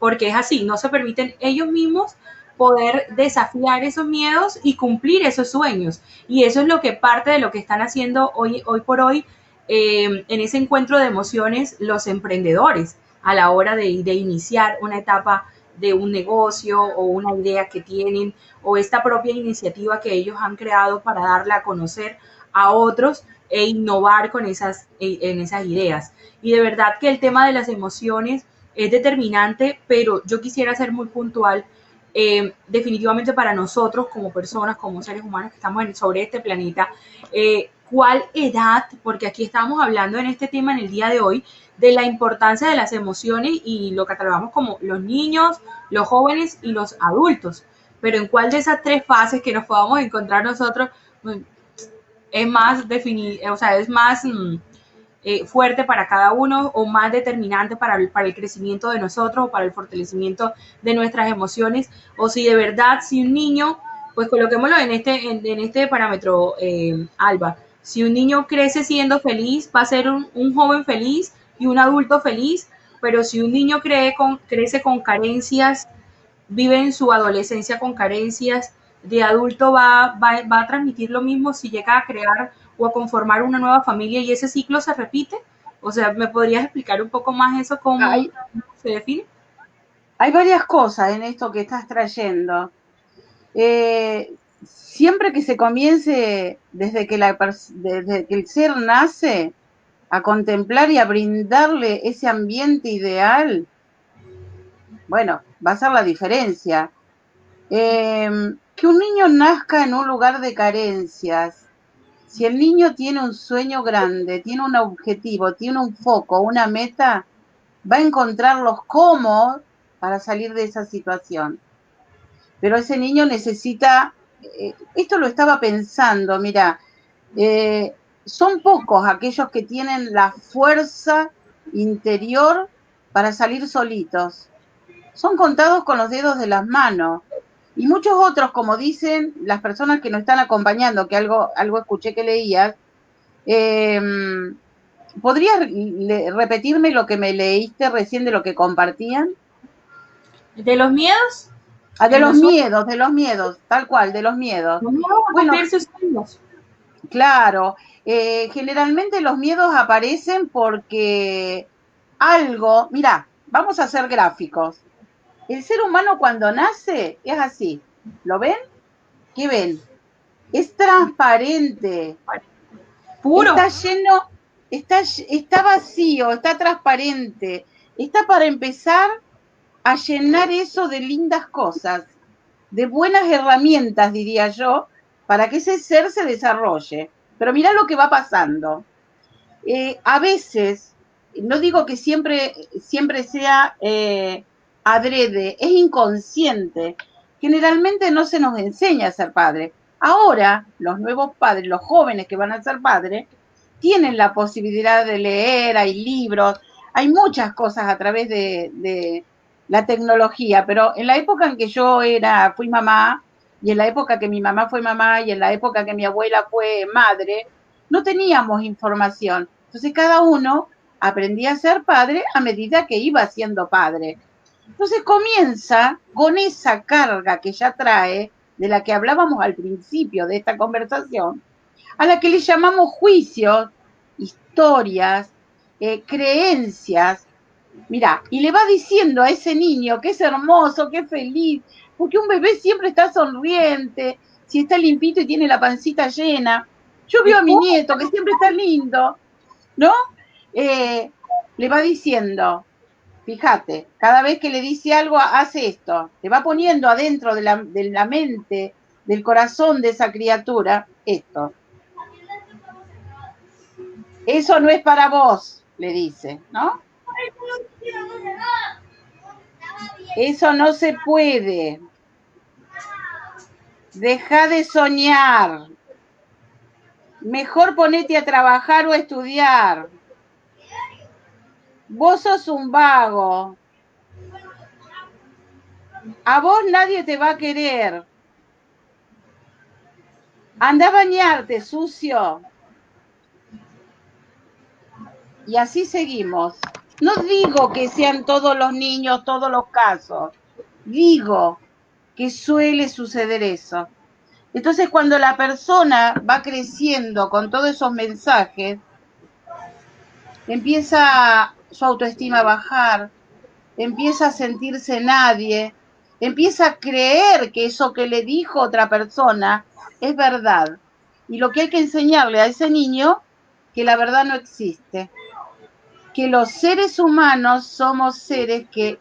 [SPEAKER 1] porque es así, no se permiten ellos mismos poder desafiar esos miedos y cumplir esos sueños. Y eso es lo que parte de lo que están haciendo hoy por hoy en ese encuentro de emociones los emprendedores a la hora de iniciar una etapa de un negocio o una idea que tienen, o esta propia iniciativa que ellos han creado para darla a conocer a otros e innovar con en esas ideas. Y de verdad que el tema de las emociones es determinante, pero yo quisiera ser muy puntual. Definitivamente para nosotros como personas, como seres humanos que estamos sobre este planeta, ¿cuál edad? Porque aquí estamos hablando en este tema en el día de hoy de la importancia de las emociones y lo catalogamos como los niños, los jóvenes y los adultos. Pero en cuál de esas tres fases que nos podamos encontrar nosotros es más definido, o sea, es más fuerte para cada uno o más determinante para el crecimiento de nosotros o para el fortalecimiento de nuestras emociones, o si de verdad, si un niño, pues coloquémoslo en este parámetro, Alba, si un niño crece siendo feliz, va a ser un joven feliz y un adulto feliz, pero si un niño crece con carencias, vive en su adolescencia con carencias, de adulto va a transmitir lo mismo si llega a crear o a conformar una nueva familia y ese ciclo se repite. O sea, ¿me podrías explicar un poco más eso, cómo
[SPEAKER 2] Hay,
[SPEAKER 1] se define?
[SPEAKER 2] hay varias cosas en esto que estás trayendo. Siempre que se comience desde que el ser nace a contemplar y a brindarle ese ambiente ideal, bueno, va a ser la diferencia. Que un niño nazca en un lugar de carencias Si el niño tiene un sueño grande, tiene un objetivo, tiene un foco, una meta, va a encontrar los cómo para salir de esa situación. Pero ese niño necesita, esto lo estaba pensando, mira, son pocos aquellos que tienen la fuerza interior para salir solitos. Son contados con los dedos de las manos. Y muchos otros, como dicen las personas que nos están acompañando, que algo escuché que leías, ¿podrías repetirme lo que me leíste recién de lo que compartían?
[SPEAKER 1] ¿De los miedos?
[SPEAKER 2] Ah,
[SPEAKER 1] En nosotros,
[SPEAKER 2] de los miedos, tal cual, de los miedos.
[SPEAKER 1] los miedos a
[SPEAKER 2] Bueno,
[SPEAKER 1] cumplir sus sueños.
[SPEAKER 2] claro, generalmente los miedos aparecen porque algo, mira, vamos a hacer gráficos. El ser humano cuando nace es así. ¿Lo ven? ¿Qué ven? Es transparente,
[SPEAKER 1] Puro.
[SPEAKER 2] está lleno, está vacío, está transparente, está para empezar a llenar eso de lindas cosas, de buenas herramientas, diría yo, para que ese ser se desarrolle. Pero mirá lo que va pasando. A veces, no digo que siempre sea adrede, es inconsciente. Generalmente no se nos enseña a ser padre. Ahora, los nuevos padres, los jóvenes que van a ser padres, tienen la posibilidad de leer, hay libros, hay muchas cosas a través de la tecnología, pero en la época en que fui mamá, y en la época que mi mamá fue mamá, y en la época que mi abuela fue madre, no teníamos información. Entonces cada uno aprendía a ser padre a medida que iba siendo padre. Entonces comienza con esa carga que ya trae, de la que hablábamos al principio de esta conversación, a la que le llamamos juicios, historias, creencias. Mira, y le va diciendo a ese niño que es hermoso, que es feliz, porque un bebé siempre está sonriente, si está limpito y tiene la pancita llena. Yo veo a mi nieto que siempre está lindo, ¿no? Le va diciendo, fíjate, cada vez que le dice algo, hace esto, te va poniendo adentro de la mente, del corazón de esa criatura, esto. Eso no es para vos, le dice, ¿no? Eso no se puede. Deja de soñar. Mejor ponete a trabajar o a estudiar. Vos sos un vago. A vos nadie te va a querer. Anda a bañarte, sucio. Y así seguimos. No digo que sean todos los niños, todos los casos. Digo que suele suceder eso. Entonces, cuando la persona va creciendo con todos esos mensajes, empieza su autoestima a bajar, empieza a sentirse nadie, empieza a creer que eso que le dijo otra persona es verdad. Y lo que hay que enseñarle a ese niño, que la verdad no existe, que los seres humanos somos seres que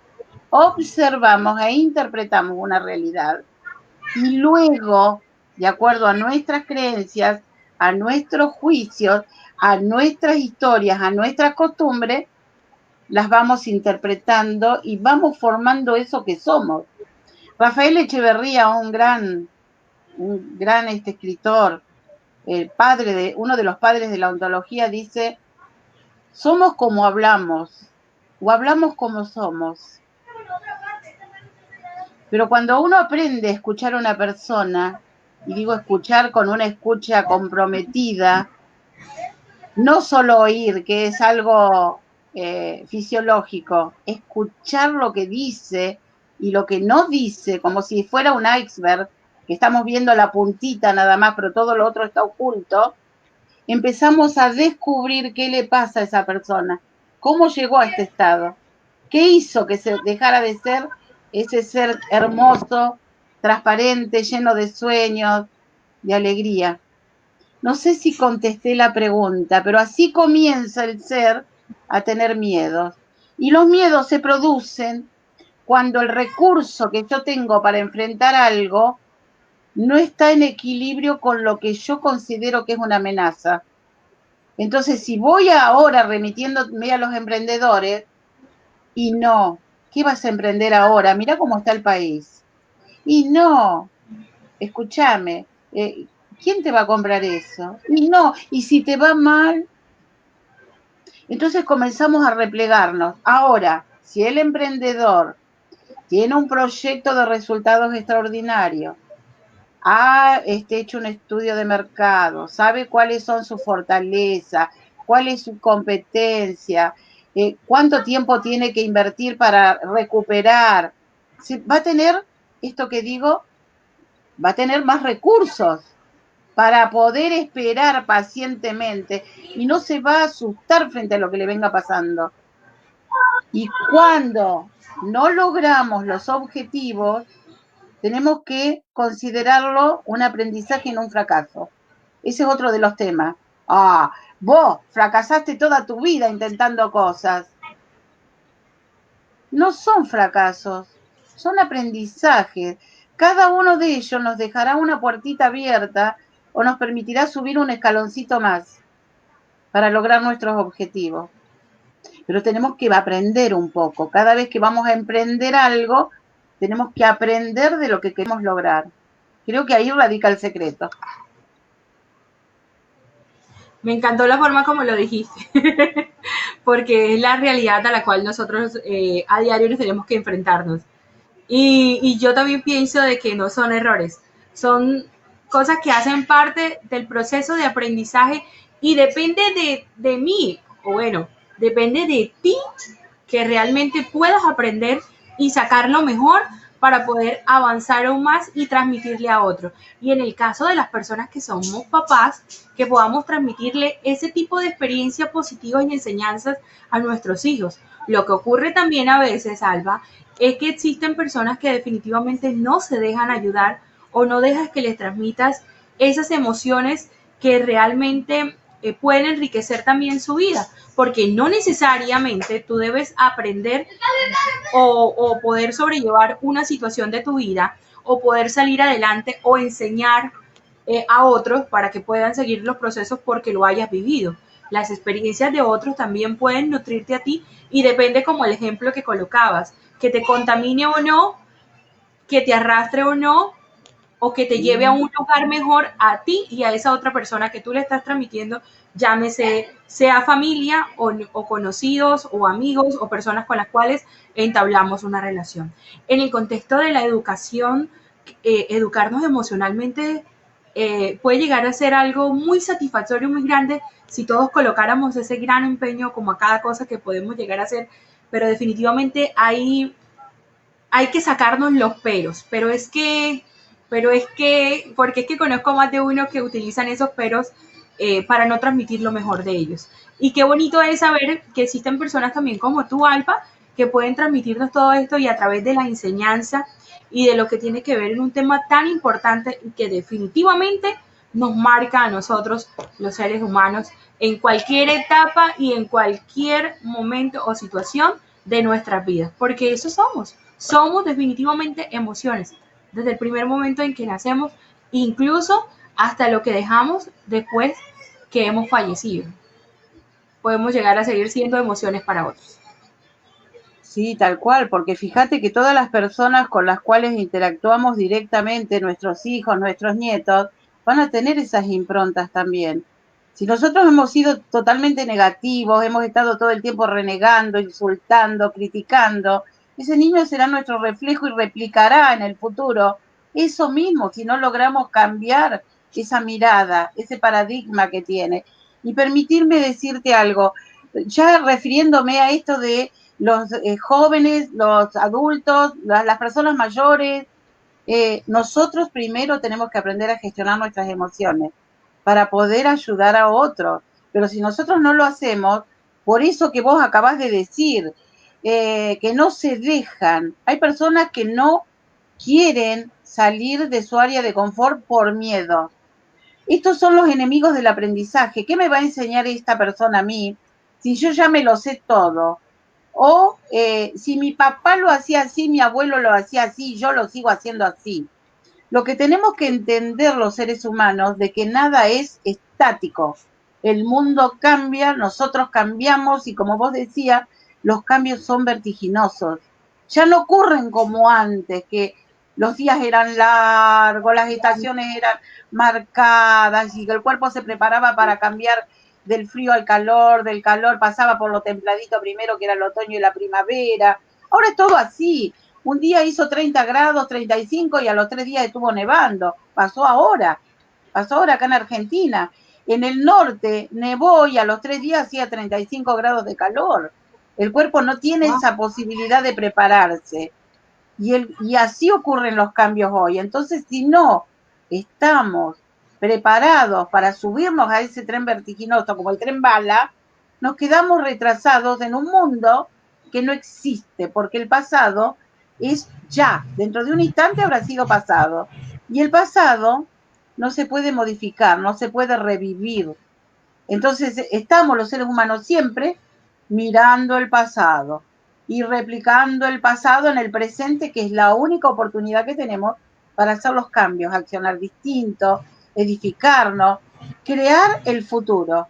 [SPEAKER 2] observamos e interpretamos una realidad y luego, de acuerdo a nuestras creencias, a nuestros juicios, a nuestras historias, a nuestras costumbres, las vamos interpretando y vamos formando eso que somos. Rafael Echeverría, un gran escritor, uno de los padres de la ontología, dice: somos como hablamos, o hablamos como somos. Pero cuando uno aprende a escuchar a una persona, y digo escuchar con una escucha comprometida, no solo oír, que es algo fisiológico, escuchar lo que dice y lo que no dice, como si fuera un iceberg, que estamos viendo la puntita nada más, pero todo lo otro está oculto, empezamos a descubrir qué le pasa a esa persona, cómo llegó a este estado, qué hizo que se dejara de ser ese ser hermoso, transparente, lleno de sueños, de alegría. No sé si contesté la pregunta, pero así comienza el ser a tener miedos. Y los miedos se producen cuando el recurso que yo tengo para enfrentar algo no está en equilibrio con lo que yo considero que es una amenaza. Entonces, si voy ahora remitiéndome a los emprendedores, y no, ¿qué vas a emprender ahora? Mira cómo está el país. Y no, escúchame, ¿quién te va a comprar eso? Y no, y si te va mal, entonces comenzamos a replegarnos. Ahora, si el emprendedor tiene un proyecto de resultados extraordinarios, ha hecho un estudio de mercado, sabe cuáles son sus fortalezas, cuál es su competencia, cuánto tiempo tiene que invertir para recuperar. Va a tener, esto que digo, va a tener más recursos para poder esperar pacientemente y no se va a asustar frente a lo que le venga pasando. Y cuando no logramos los objetivos, tenemos que considerarlo un aprendizaje y no un fracaso. Ese es otro de los temas. Ah, vos fracasaste toda tu vida intentando cosas. No son fracasos, son aprendizajes. Cada uno de ellos nos dejará una puertita abierta o nos permitirá subir un escaloncito más para lograr nuestros objetivos. Pero tenemos que aprender un poco. Cada vez que vamos a emprender algo, tenemos que aprender de lo que queremos lograr. Creo que ahí radica el secreto.
[SPEAKER 1] Me encantó la forma como lo dijiste, porque es la realidad a la cual nosotros a diario nos tenemos que enfrentarnos. Y yo también pienso de que no son errores, son cosas que hacen parte del proceso de aprendizaje y depende de mí, o bueno, depende de ti que realmente puedas aprender y sacar lo mejor para poder avanzar aún más y transmitirle a otro. Y en el caso de las personas que somos papás, que podamos transmitirle ese tipo de experiencias positivas y enseñanzas a nuestros hijos. Lo que ocurre también a veces, Alba, es que existen personas que definitivamente no se dejan ayudar o no dejas que les transmitas esas emociones que realmente pueden enriquecer también su vida, porque no necesariamente tú debes aprender o poder sobrellevar una situación de tu vida o poder salir adelante o enseñar a otros para que puedan seguir los procesos porque lo hayas vivido. Las experiencias de otros también pueden nutrirte a ti y depende como el ejemplo que colocabas, que te contamine o no, que te arrastre o no, o que te lleve a un lugar mejor a ti y a esa otra persona que tú le estás transmitiendo, llámese sea familia o conocidos o amigos o personas con las cuales entablamos una relación. En el contexto de la educación, educarnos emocionalmente puede llegar a ser algo muy satisfactorio, muy grande, si todos colocáramos ese gran empeño como a cada cosa que podemos llegar a hacer, pero definitivamente hay que sacarnos los porque es que conozco más de uno que utilizan esos peros para no transmitir lo mejor de ellos. Y qué bonito es saber que existen personas también como tú, Alfa, que pueden transmitirnos todo esto y a través de la enseñanza y de lo que tiene que ver en un tema tan importante y que definitivamente nos marca a nosotros, los seres humanos, en cualquier etapa y en cualquier momento o situación de nuestras vidas, porque eso somos definitivamente emociones, desde el primer momento en que nacemos, incluso hasta lo que dejamos después que hemos fallecido. Podemos llegar a seguir siendo emociones para otros.
[SPEAKER 2] Sí, tal cual, porque fíjate que todas las personas con las cuales interactuamos directamente, nuestros hijos, nuestros nietos, van a tener esas improntas también. Si nosotros hemos sido totalmente negativos, hemos estado todo el tiempo renegando, insultando, criticando, ese niño será nuestro reflejo y replicará en el futuro eso mismo si no logramos cambiar esa mirada, ese paradigma que tiene. Y permitirme decirte algo, ya refiriéndome a esto de los jóvenes, los adultos, las personas mayores, nosotros primero tenemos que aprender a gestionar nuestras emociones para poder ayudar a otros. Pero si nosotros no lo hacemos, por eso que vos acabás de decir, que no se dejan, hay personas que no quieren salir de su área de confort por miedo. Estos son los enemigos del aprendizaje. ¿Qué me va a enseñar esta persona a mí si yo ya me lo sé todo? O si mi papá lo hacía así, mi abuelo lo hacía así, yo lo sigo haciendo así. Lo que tenemos que entender los seres humanos de que nada es estático. El mundo cambia, nosotros cambiamos y como vos decías, los cambios son vertiginosos. Ya no ocurren como antes, que los días eran largos, las estaciones eran marcadas y que el cuerpo se preparaba para cambiar del frío al calor, del calor pasaba por lo templadito primero, que era el otoño y la primavera. Ahora es todo así. Un día hizo 30 grados, 35 y a los 3 días estuvo nevando. Pasó ahora acá en Argentina. En el norte nevó y a los 3 días hacía 35 grados de calor. El cuerpo no tiene esa posibilidad de prepararse. Y así ocurren los cambios hoy. Entonces, si no estamos preparados para subirnos a ese tren vertiginoso como el tren bala, nos quedamos retrasados en un mundo que no existe, porque el pasado es ya, dentro de un instante habrá sido pasado. Y el pasado no se puede modificar, no se puede revivir. Entonces estamos los seres humanos siempre mirando el pasado y replicando el pasado en el presente, que es la única oportunidad que tenemos para hacer los cambios, accionar distinto, edificarnos, crear el futuro.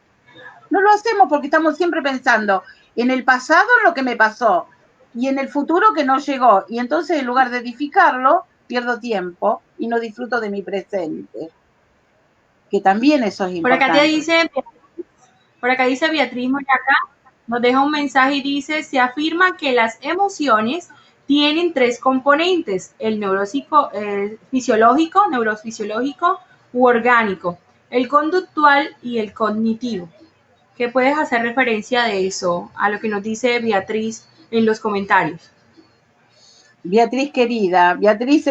[SPEAKER 2] No lo hacemos porque estamos siempre pensando en el pasado, en lo que me pasó, y en el futuro que no llegó. Y entonces en lugar de edificarlo, pierdo tiempo y no disfruto de mi presente, que también eso es
[SPEAKER 1] Por acá te
[SPEAKER 2] importante.
[SPEAKER 1] dice, por acá dice Beatriz Moyaca, nos deja un mensaje y dice, se afirma que las emociones tienen tres componentes, el neurofisiológico u orgánico, el conductual y el cognitivo. ¿Qué puedes hacer referencia de eso, a lo que nos dice Beatriz en los comentarios?
[SPEAKER 2] Beatriz querida, Beatriz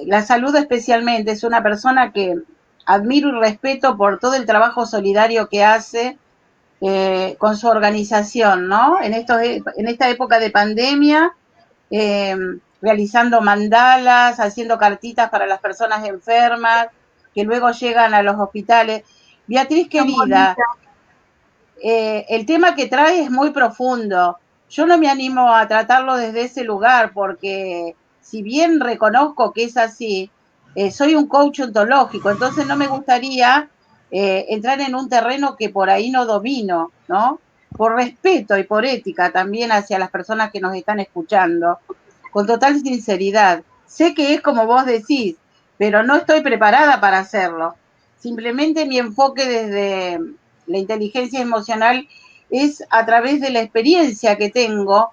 [SPEAKER 2] la saludo especialmente, es una persona que admiro y respeto por todo el trabajo solidario que hace con su organización, ¿no? En esta época de pandemia, eh, realizando mandalas, haciendo cartitas para las personas enfermas que luego llegan a los hospitales. Beatriz querida, el tema que trae es muy profundo. Yo no me animo a tratarlo desde ese lugar porque si bien reconozco que es así, soy un coach ontológico, entonces no me gustaría entrar en un terreno que por ahí no domino, ¿no? Por respeto y por ética también hacia las personas que nos están escuchando, con total sinceridad. Sé que es como vos decís, pero no estoy preparada para hacerlo. Simplemente mi enfoque desde la inteligencia emocional es a través de la experiencia que tengo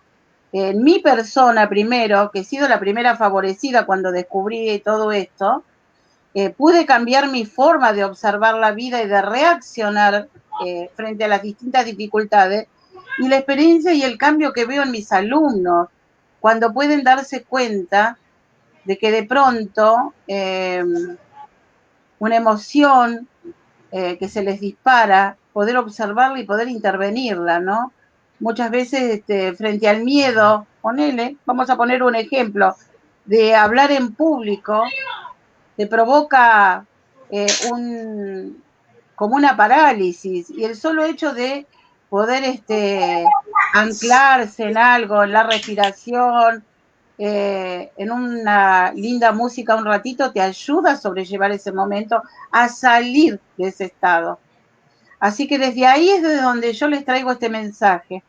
[SPEAKER 2] en mi persona primero, que he sido la primera favorecida cuando descubrí todo esto, pude cambiar mi forma de observar la vida y de reaccionar frente a las distintas dificultades y la experiencia y el cambio que veo en mis alumnos cuando pueden darse cuenta de que de pronto una emoción que se les dispara, poder observarla y poder intervenirla, ¿no? Muchas veces frente al miedo, vamos a poner un ejemplo, de hablar en público, te provoca como una parálisis y el solo hecho de poder anclarse en algo, en la respiración, en una linda música un ratito, te ayuda a sobrellevar ese momento, a salir de ese estado. Así que desde ahí es desde donde yo les traigo este mensaje.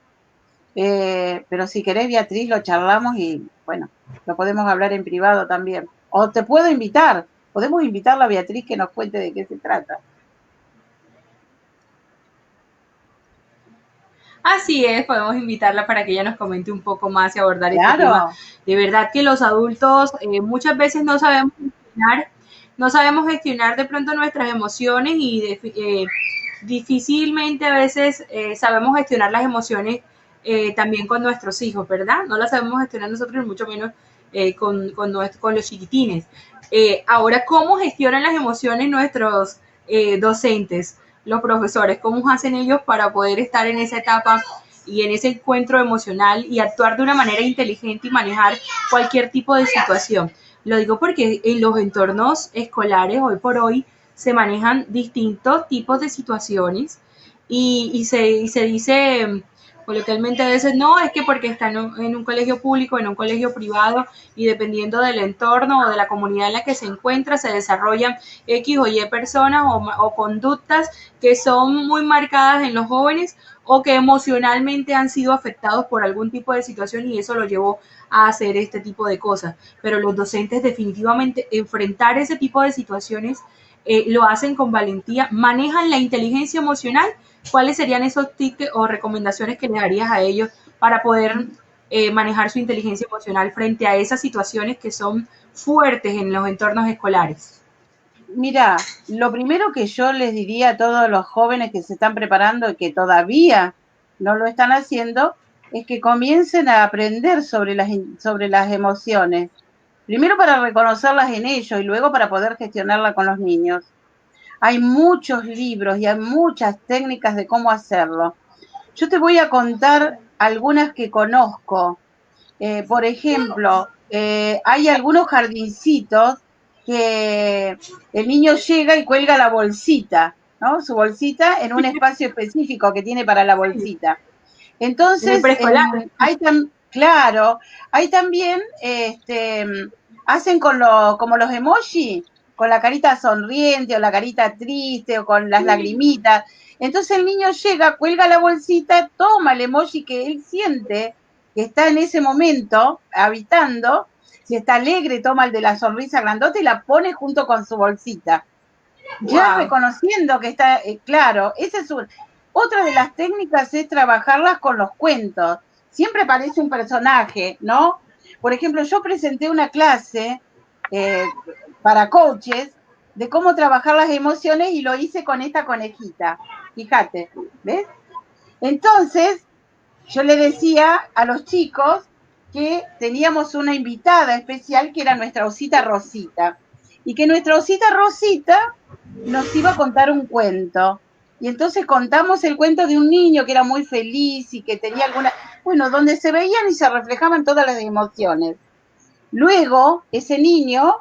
[SPEAKER 2] Pero si querés, Beatriz, lo charlamos y, bueno, lo podemos hablar en privado también. O te puedo invitar, podemos invitarla a Beatriz que nos cuente de qué se trata.
[SPEAKER 1] Así es, podemos invitarla para que ella nos comente un poco más y abordar este tema.
[SPEAKER 2] Claro.
[SPEAKER 1] De verdad que los adultos muchas veces no sabemos gestionar de pronto nuestras emociones y difícilmente a veces sabemos gestionar las emociones también con nuestros hijos, ¿verdad? No las sabemos gestionar nosotros, mucho menos con los chiquitines. Ahora, ¿cómo gestionan las emociones nuestros docentes? Los profesores, cómo hacen ellos para poder estar en esa etapa y en ese encuentro emocional y actuar de una manera inteligente y manejar cualquier tipo de situación. Lo digo porque en los entornos escolares hoy por hoy se manejan distintos tipos de situaciones y se dice Coloquialmente a veces no, es que porque está en un colegio público, en un colegio privado, y dependiendo del entorno o de la comunidad en la que se encuentra, se desarrollan X o Y personas o conductas que son muy marcadas en los jóvenes o que emocionalmente han sido afectados por algún tipo de situación y eso lo llevó a hacer este tipo de cosas. Pero los docentes definitivamente enfrentar ese tipo de situaciones lo hacen con valentía, manejan la inteligencia emocional. ¿Cuáles serían esos tips o recomendaciones que le darías a ellos para poder manejar su inteligencia emocional frente a esas situaciones que son fuertes en los entornos escolares?
[SPEAKER 2] Mira, lo primero que yo les diría a todos los jóvenes que se están preparando y que todavía no lo están haciendo, es que comiencen a aprender sobre las emociones. Primero para reconocerlas en ellos y luego para poder gestionarla con los niños. Hay muchos libros y hay muchas técnicas de cómo hacerlo. Yo te voy a contar algunas que conozco. Por ejemplo, hay algunos jardincitos que el niño llega y cuelga la bolsita, ¿no? Su bolsita en un espacio específico que tiene para la bolsita.
[SPEAKER 1] En el
[SPEAKER 2] Entonces,
[SPEAKER 1] preescolar.
[SPEAKER 2] claro, hay también, hacen como los emojis, con la carita sonriente o la carita triste o con las lagrimitas. Entonces el niño llega, cuelga la bolsita, toma el emoji que él siente que está en ese momento habitando. Si está alegre, toma el de la sonrisa grandota y la pone junto con su bolsita. Ya
[SPEAKER 1] Wow.
[SPEAKER 2] reconociendo que está, claro, esa es otra de las técnicas es trabajarlas con los cuentos. Siempre aparece un personaje, ¿no? Por ejemplo, yo presenté una clase eh, para coaches de cómo trabajar las emociones y lo hice con esta conejita. Fíjate, ¿ves? Entonces, yo le decía a los chicos que teníamos una invitada especial que era nuestra osita Rosita y que nuestra osita Rosita nos iba a contar un cuento. Y entonces contamos el cuento de un niño que era muy feliz y que tenía bueno, donde se veían y se reflejaban todas las emociones. Luego, ese niño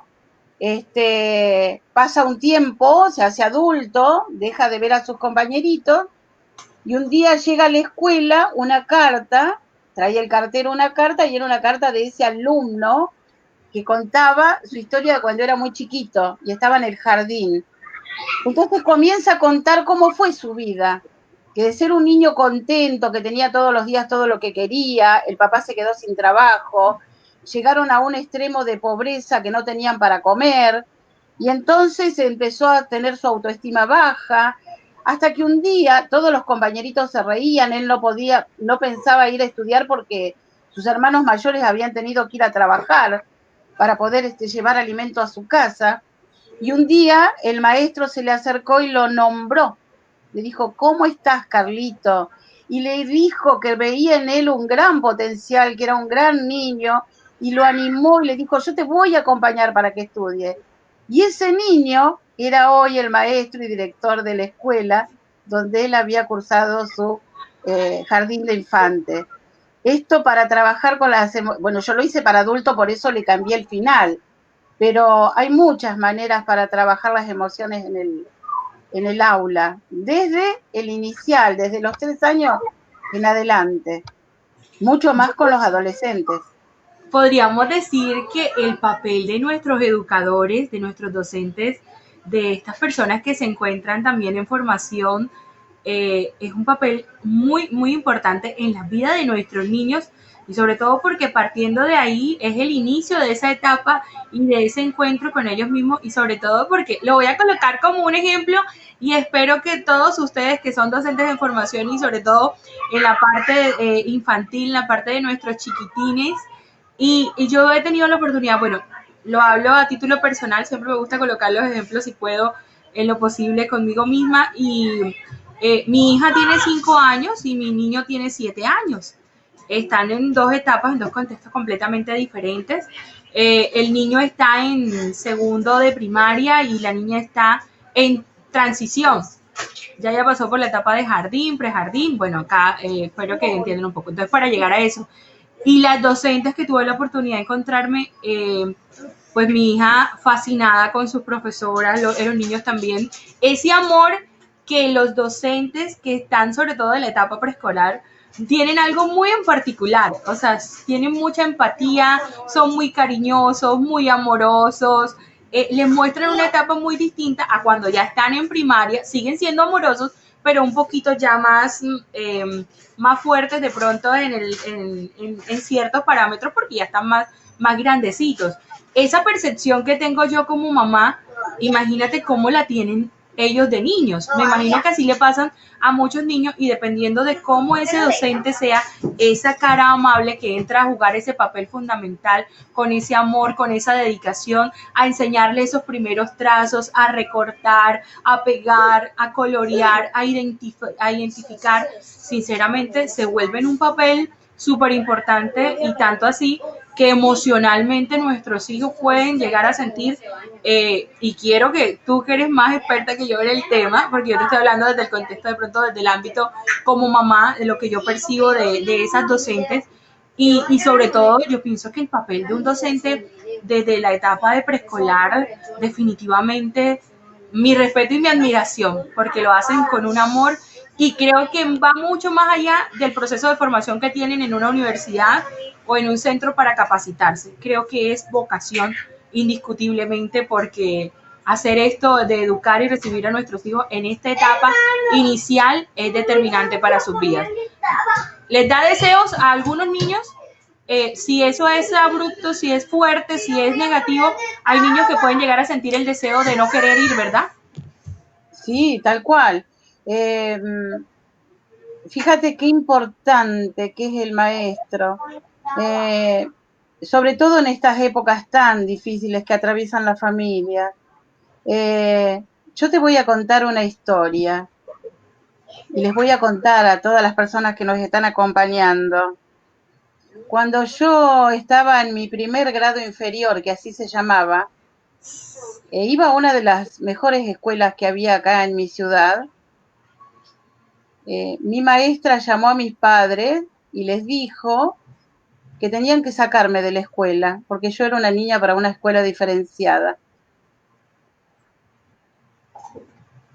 [SPEAKER 2] pasa un tiempo, se hace adulto, deja de ver a sus compañeritos y un día llega a la escuela una carta, traía el cartero una carta y era una carta de ese alumno que contaba su historia de cuando era muy chiquito y estaba en el jardín. Entonces comienza a contar cómo fue su vida, que de ser un niño contento, que tenía todos los días todo lo que quería, el papá se quedó sin trabajo, llegaron a un extremo de pobreza que no tenían para comer, y entonces empezó a tener su autoestima baja, hasta que un día todos los compañeritos se reían, él no pensaba ir a estudiar porque sus hermanos mayores habían tenido que ir a trabajar para poder llevar alimento a su casa. Y un día el maestro se le acercó y lo nombró. Le dijo, ¿cómo estás, Carlito? Y le dijo que veía en él un gran potencial, que era un gran niño, y lo animó y le dijo, yo te voy a acompañar para que estudie. Y ese niño era hoy el maestro y director de la escuela donde él había cursado su jardín de infantes. Esto para trabajar con bueno, yo lo hice para adulto, por eso le cambié el final, pero hay muchas maneras para trabajar las emociones en el aula, desde el inicial, desde los 3 años en adelante, mucho más con los adolescentes.
[SPEAKER 1] Podríamos decir que el papel de nuestros educadores, de nuestros docentes, de estas personas que se encuentran también en formación, es un papel muy, muy importante en la vida de nuestros niños y sobre todo porque partiendo de ahí es el inicio de esa etapa y de ese encuentro con ellos mismos y sobre todo porque lo voy a colocar como un ejemplo y espero que todos ustedes que son docentes en formación y sobre todo en la parte infantil, en la parte de nuestros chiquitines, y yo he tenido la oportunidad, bueno, lo hablo a título personal, siempre me gusta colocar los ejemplos si puedo en lo posible conmigo misma y mi hija tiene 5 años y mi niño tiene 7 años. Están en dos etapas, en dos contextos completamente diferentes. El niño está en segundo de primaria y la niña está en transición. Ya pasó por la etapa de jardín, prejardín, bueno, acá espero que entiendan un poco. Entonces, para llegar a eso, y las docentes que tuve la oportunidad de encontrarme, pues mi hija fascinada con sus profesoras, los niños también, ese amor que los docentes que están sobre todo en la etapa preescolar tienen algo muy en particular, o sea, tienen mucha empatía, son muy cariñosos, muy amorosos, les muestran una etapa muy distinta a cuando ya están en primaria, siguen siendo amorosos, pero un poquito ya más fuertes de pronto en ciertos parámetros porque ya están más grandecitos. Esa percepción que tengo yo como mamá, imagínate cómo la tienen ellos de niños. Me imagino que así le pasan a muchos niños y dependiendo de cómo ese docente sea, esa cara amable que entra a jugar ese papel fundamental con ese amor, con esa dedicación, a enseñarle esos primeros trazos, a recortar, a pegar, a colorear, a identificar, sinceramente se vuelve en un papel súper importante y tanto así que emocionalmente nuestros hijos pueden llegar a sentir, y quiero que tú que eres más experta que yo en el tema, porque yo te estoy hablando desde el contexto de pronto, desde el ámbito como mamá, de lo que yo percibo de esas docentes, y sobre todo yo pienso que el papel de un docente desde la etapa de preescolar definitivamente mi respeto y mi admiración, porque lo hacen con un amor y creo que va mucho más allá del proceso de formación que tienen en una universidad o en un centro para capacitarse. Creo que es vocación indiscutiblemente porque hacer esto de educar y recibir a nuestros hijos en esta etapa inicial es determinante para sus vidas. ¿Les da deseos a algunos niños? Si eso es abrupto, si es fuerte, si es negativo, hay niños que pueden llegar a sentir el deseo de no querer ir, ¿verdad?
[SPEAKER 2] Sí, tal cual. Eh, Fíjate qué importante que es el maestro, eh, sobre todo en estas épocas tan difíciles que atraviesan la familia. Yo te voy a contar una historia y les voy a contar a todas las personas que nos están acompañando. Cuando yo estaba en mi primer grado inferior, que así se llamaba, iba a una de las mejores escuelas que había acá en mi ciudad. Mi maestra llamó a mis padres y les dijo que tenían que sacarme de la escuela, porque yo era una niña para una escuela diferenciada.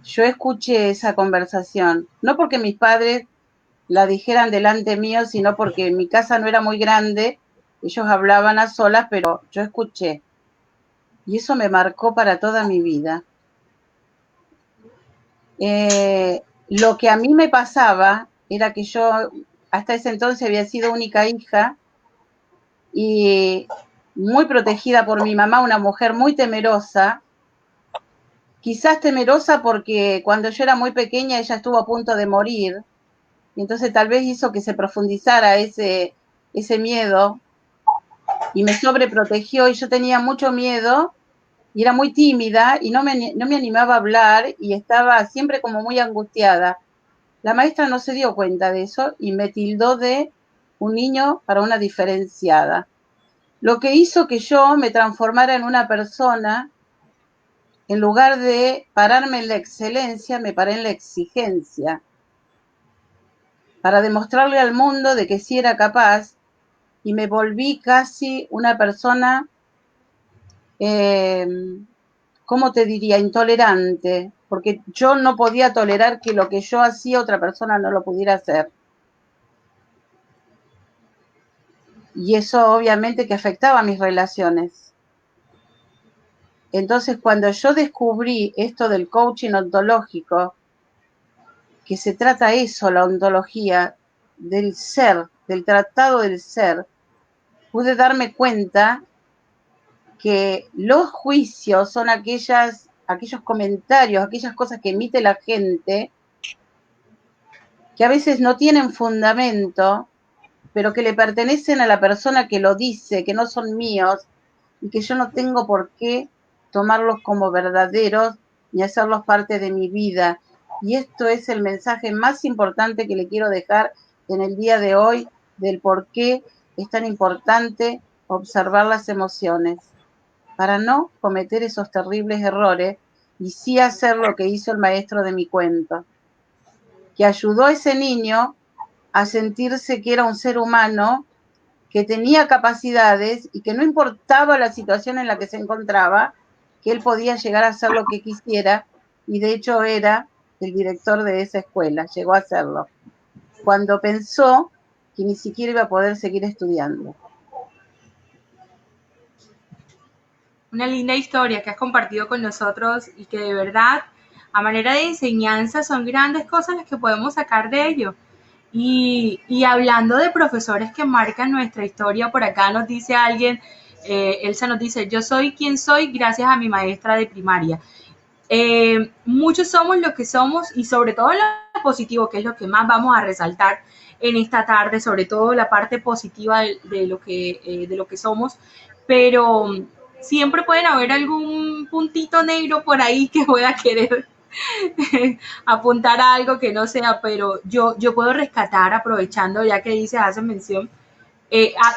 [SPEAKER 2] Yo escuché esa conversación, no porque mis padres la dijeran delante mío, sino porque mi casa no era muy grande, ellos hablaban a solas, pero yo escuché. Y eso me marcó para toda mi vida. Lo que a mí me pasaba era que yo hasta ese entonces había sido única hija y muy protegida por mi mamá, una mujer muy temerosa, quizás temerosa porque cuando yo era muy pequeña ella estuvo a punto de morir, y entonces tal vez hizo que se profundizara ese miedo y me sobreprotegió y yo tenía mucho miedo y era muy tímida y no me animaba a hablar y estaba siempre como muy angustiada. La maestra no se dio cuenta de eso y me tildó de un niño para una diferenciada. Lo que hizo que yo me transformara en una persona, en lugar de pararme en la excelencia, me paré en la exigencia, para demostrarle al mundo de que sí era capaz, y me volví casi una persona, eh, ¿cómo te diría? Intolerante, porque yo no podía tolerar que lo que yo hacía otra persona no lo pudiera hacer. Y eso obviamente que afectaba a mis relaciones. Entonces, cuando yo descubrí esto del coaching ontológico, que se trata eso, la ontología del ser, del tratado del ser, pude darme cuenta que los juicios son aquellos comentarios, aquellas cosas que emite la gente, que a veces no tienen fundamento, pero que le pertenecen a la persona que lo dice, que no son míos, y que yo no tengo por qué tomarlos como verdaderos ni hacerlos parte de mi vida. Y esto es el mensaje más importante que le quiero dejar en el día de hoy, del por qué es tan importante observar las emociones, para no cometer esos terribles errores y sí hacer lo que hizo el maestro de mi cuento, que ayudó a ese niño a sentirse que era un ser humano, que tenía capacidades y que no importaba la situación en la que se encontraba, que él podía llegar a hacer lo que quisiera, y de hecho era el director de esa escuela, llegó a serlo. cuando pensó que ni siquiera iba a poder seguir estudiando.
[SPEAKER 1] Una linda historia que has compartido con nosotros y que de verdad, a manera de enseñanza, son grandes cosas las que podemos sacar de ello. Y hablando de profesores que marcan nuestra historia, por acá nos dice alguien, Elsa nos dice, yo soy quien soy gracias a mi maestra de primaria. Muchos somos lo que somos y sobre todo lo positivo, que es lo que más vamos a resaltar en esta tarde, sobre todo la parte positiva de lo que somos, pero siempre pueden haber algún puntito negro por ahí que pueda querer apuntar a algo que no sea, pero yo puedo rescatar, aprovechando ya que dices, hace mención,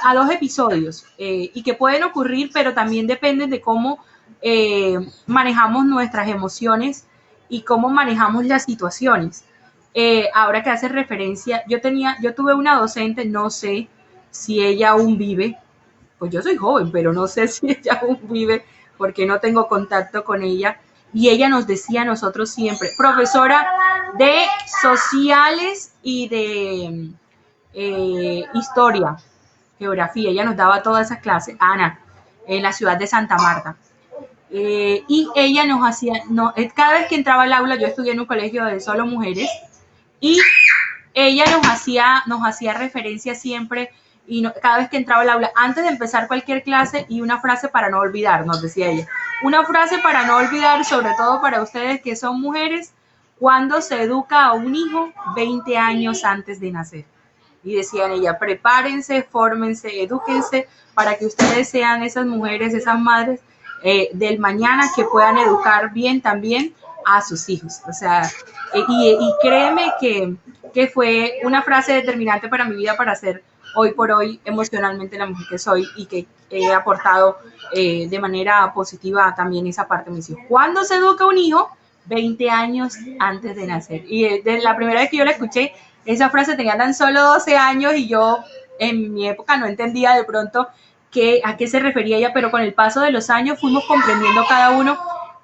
[SPEAKER 1] a dos episodios y que pueden ocurrir, pero también dependen de cómo manejamos nuestras emociones y cómo manejamos las situaciones. Ahora que hace referencia, yo tuve una docente, no sé si ella aún vive, pues yo soy joven, pero no sé si ella aún vive porque no tengo contacto con ella. Y ella nos decía a nosotros siempre, profesora de sociales y de historia, geografía, ella nos daba todas esas clases, Ana, en la ciudad de Santa Marta. Y ella nos hacía, no, cada vez que entraba al aula, yo estudié en un colegio de solo mujeres, y ella nos hacía referencia siempre, y cada vez que entraba al aula, antes de empezar cualquier clase, y una frase para no olvidar, nos decía ella. Una frase para no olvidar, sobre todo para ustedes que son mujeres, cuando se educa a un hijo 20 años antes de nacer. Y decían ella, prepárense, fórmense, edúquense para que ustedes sean esas mujeres, esas madres del mañana que puedan educar bien también a sus hijos. O sea, y créeme que fue una frase determinante para mi vida para ser hoy por hoy emocionalmente la mujer que soy y que he aportado de manera positiva también esa parte de mis hijos. ¿Cuándo se educa un hijo? 20 años antes de nacer. Y de la primera vez que yo la escuché, esa frase tenía tan solo 12 años y yo en mi época no entendía de pronto a qué se refería ella, pero con el paso de los años fuimos comprendiendo cada uno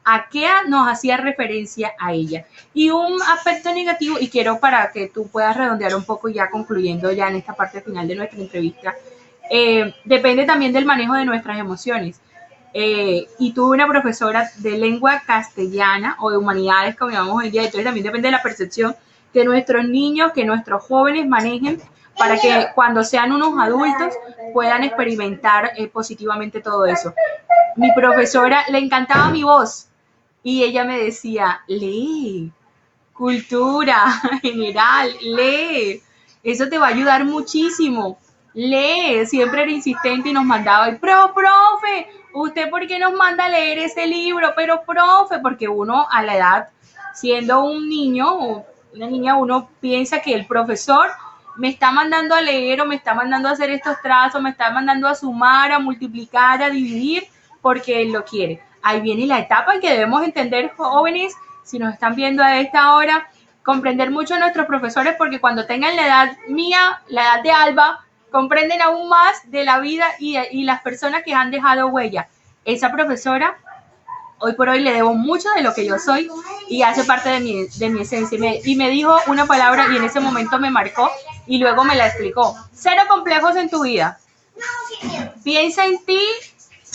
[SPEAKER 1] a qué nos hacía referencia a ella. Y un aspecto negativo, y quiero para que tú puedas redondear un poco ya concluyendo ya en esta parte final de nuestra entrevista, depende también del manejo de nuestras emociones. Y tuve una profesora de lengua castellana o de humanidades, como llamamos hoy en día, entonces también depende de la percepción que nuestros niños, que nuestros jóvenes manejen para que cuando sean unos adultos puedan experimentar positivamente todo eso. Mi profesora le encantaba mi voz y ella me decía, lee, cultura general, lee, eso te va a ayudar muchísimo, lee, siempre era insistente y nos mandaba, pero profe, ¿usted por qué nos manda a leer ese libro? Pero profe, porque uno a la edad, siendo un niño o una niña, uno piensa que el profesor me está mandando a leer o me está mandando a hacer estos trazos, me está mandando a sumar, a multiplicar, a dividir, porque él lo quiere. Ahí viene la etapa en que debemos entender, jóvenes, si nos están viendo a esta hora, comprender mucho a nuestros profesores, porque cuando tengan la edad mía, la edad de Alba, comprenden aún más de la vida y las personas que han dejado huella. Esa profesora, hoy por hoy le debo mucho de lo que yo soy y hace parte de mi esencia. Y me dijo una palabra y en ese momento me marcó y luego me la explicó. 0 complejos en tu vida. Piensa en ti,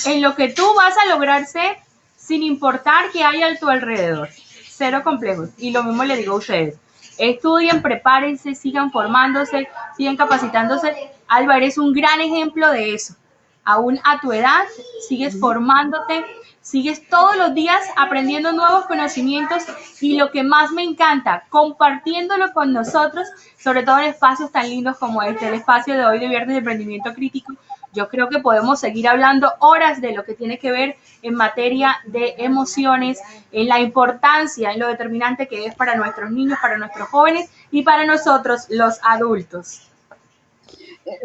[SPEAKER 1] en lo que tú vas a lograr ser, sin importar qué hay a tu alrededor. 0 complejos. Y lo mismo le digo a ustedes. Estudien, prepárense, sigan formándose, sigan capacitándose. Alba, eres un gran ejemplo de eso. Aún a tu edad, sigues formándote, sigues todos los días aprendiendo nuevos conocimientos y lo que más me encanta, compartiéndolo con nosotros, sobre todo en espacios tan lindos como este, el espacio de hoy de Viernes de Emprendimiento Crítico. Yo creo que podemos seguir hablando horas de lo que tiene que ver en materia de emociones, en la importancia, en lo determinante que es para nuestros niños, para nuestros jóvenes y para nosotros los adultos.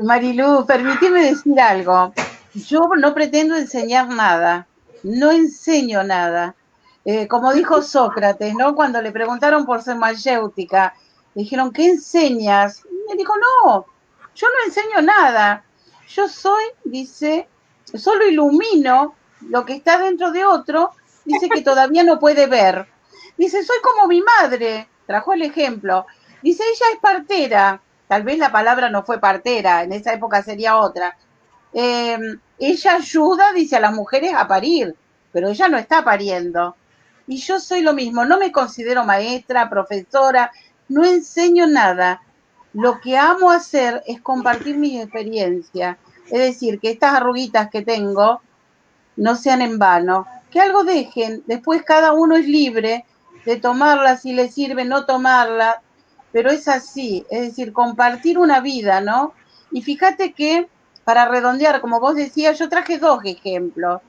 [SPEAKER 2] Marilu, permíteme decir algo. Yo no pretendo enseñar nada, no enseño nada. Como dijo Sócrates, ¿no? Cuando le preguntaron por ser mayéutica, le dijeron, ¿qué enseñas? Y él dijo, no, yo no enseño nada. Yo soy, dice, solo ilumino lo que está dentro de otro, dice que todavía no puede ver. Dice, soy como mi madre, trajo el ejemplo. Dice, ella es partera, tal vez la palabra no fue partera, en esa época sería otra. Ella ayuda, dice, a las mujeres a parir, pero ella no está pariendo. Y yo soy lo mismo, no me considero maestra, profesora, no enseño nada. Lo que amo hacer es compartir mis experiencias, es decir, que estas arruguitas que tengo no sean en vano, que algo dejen, después cada uno es libre de tomarlas si le sirve, no tomarlas, pero es así, es decir, compartir una vida, ¿no? Y fíjate que, para redondear, como vos decías, yo traje dos ejemplos,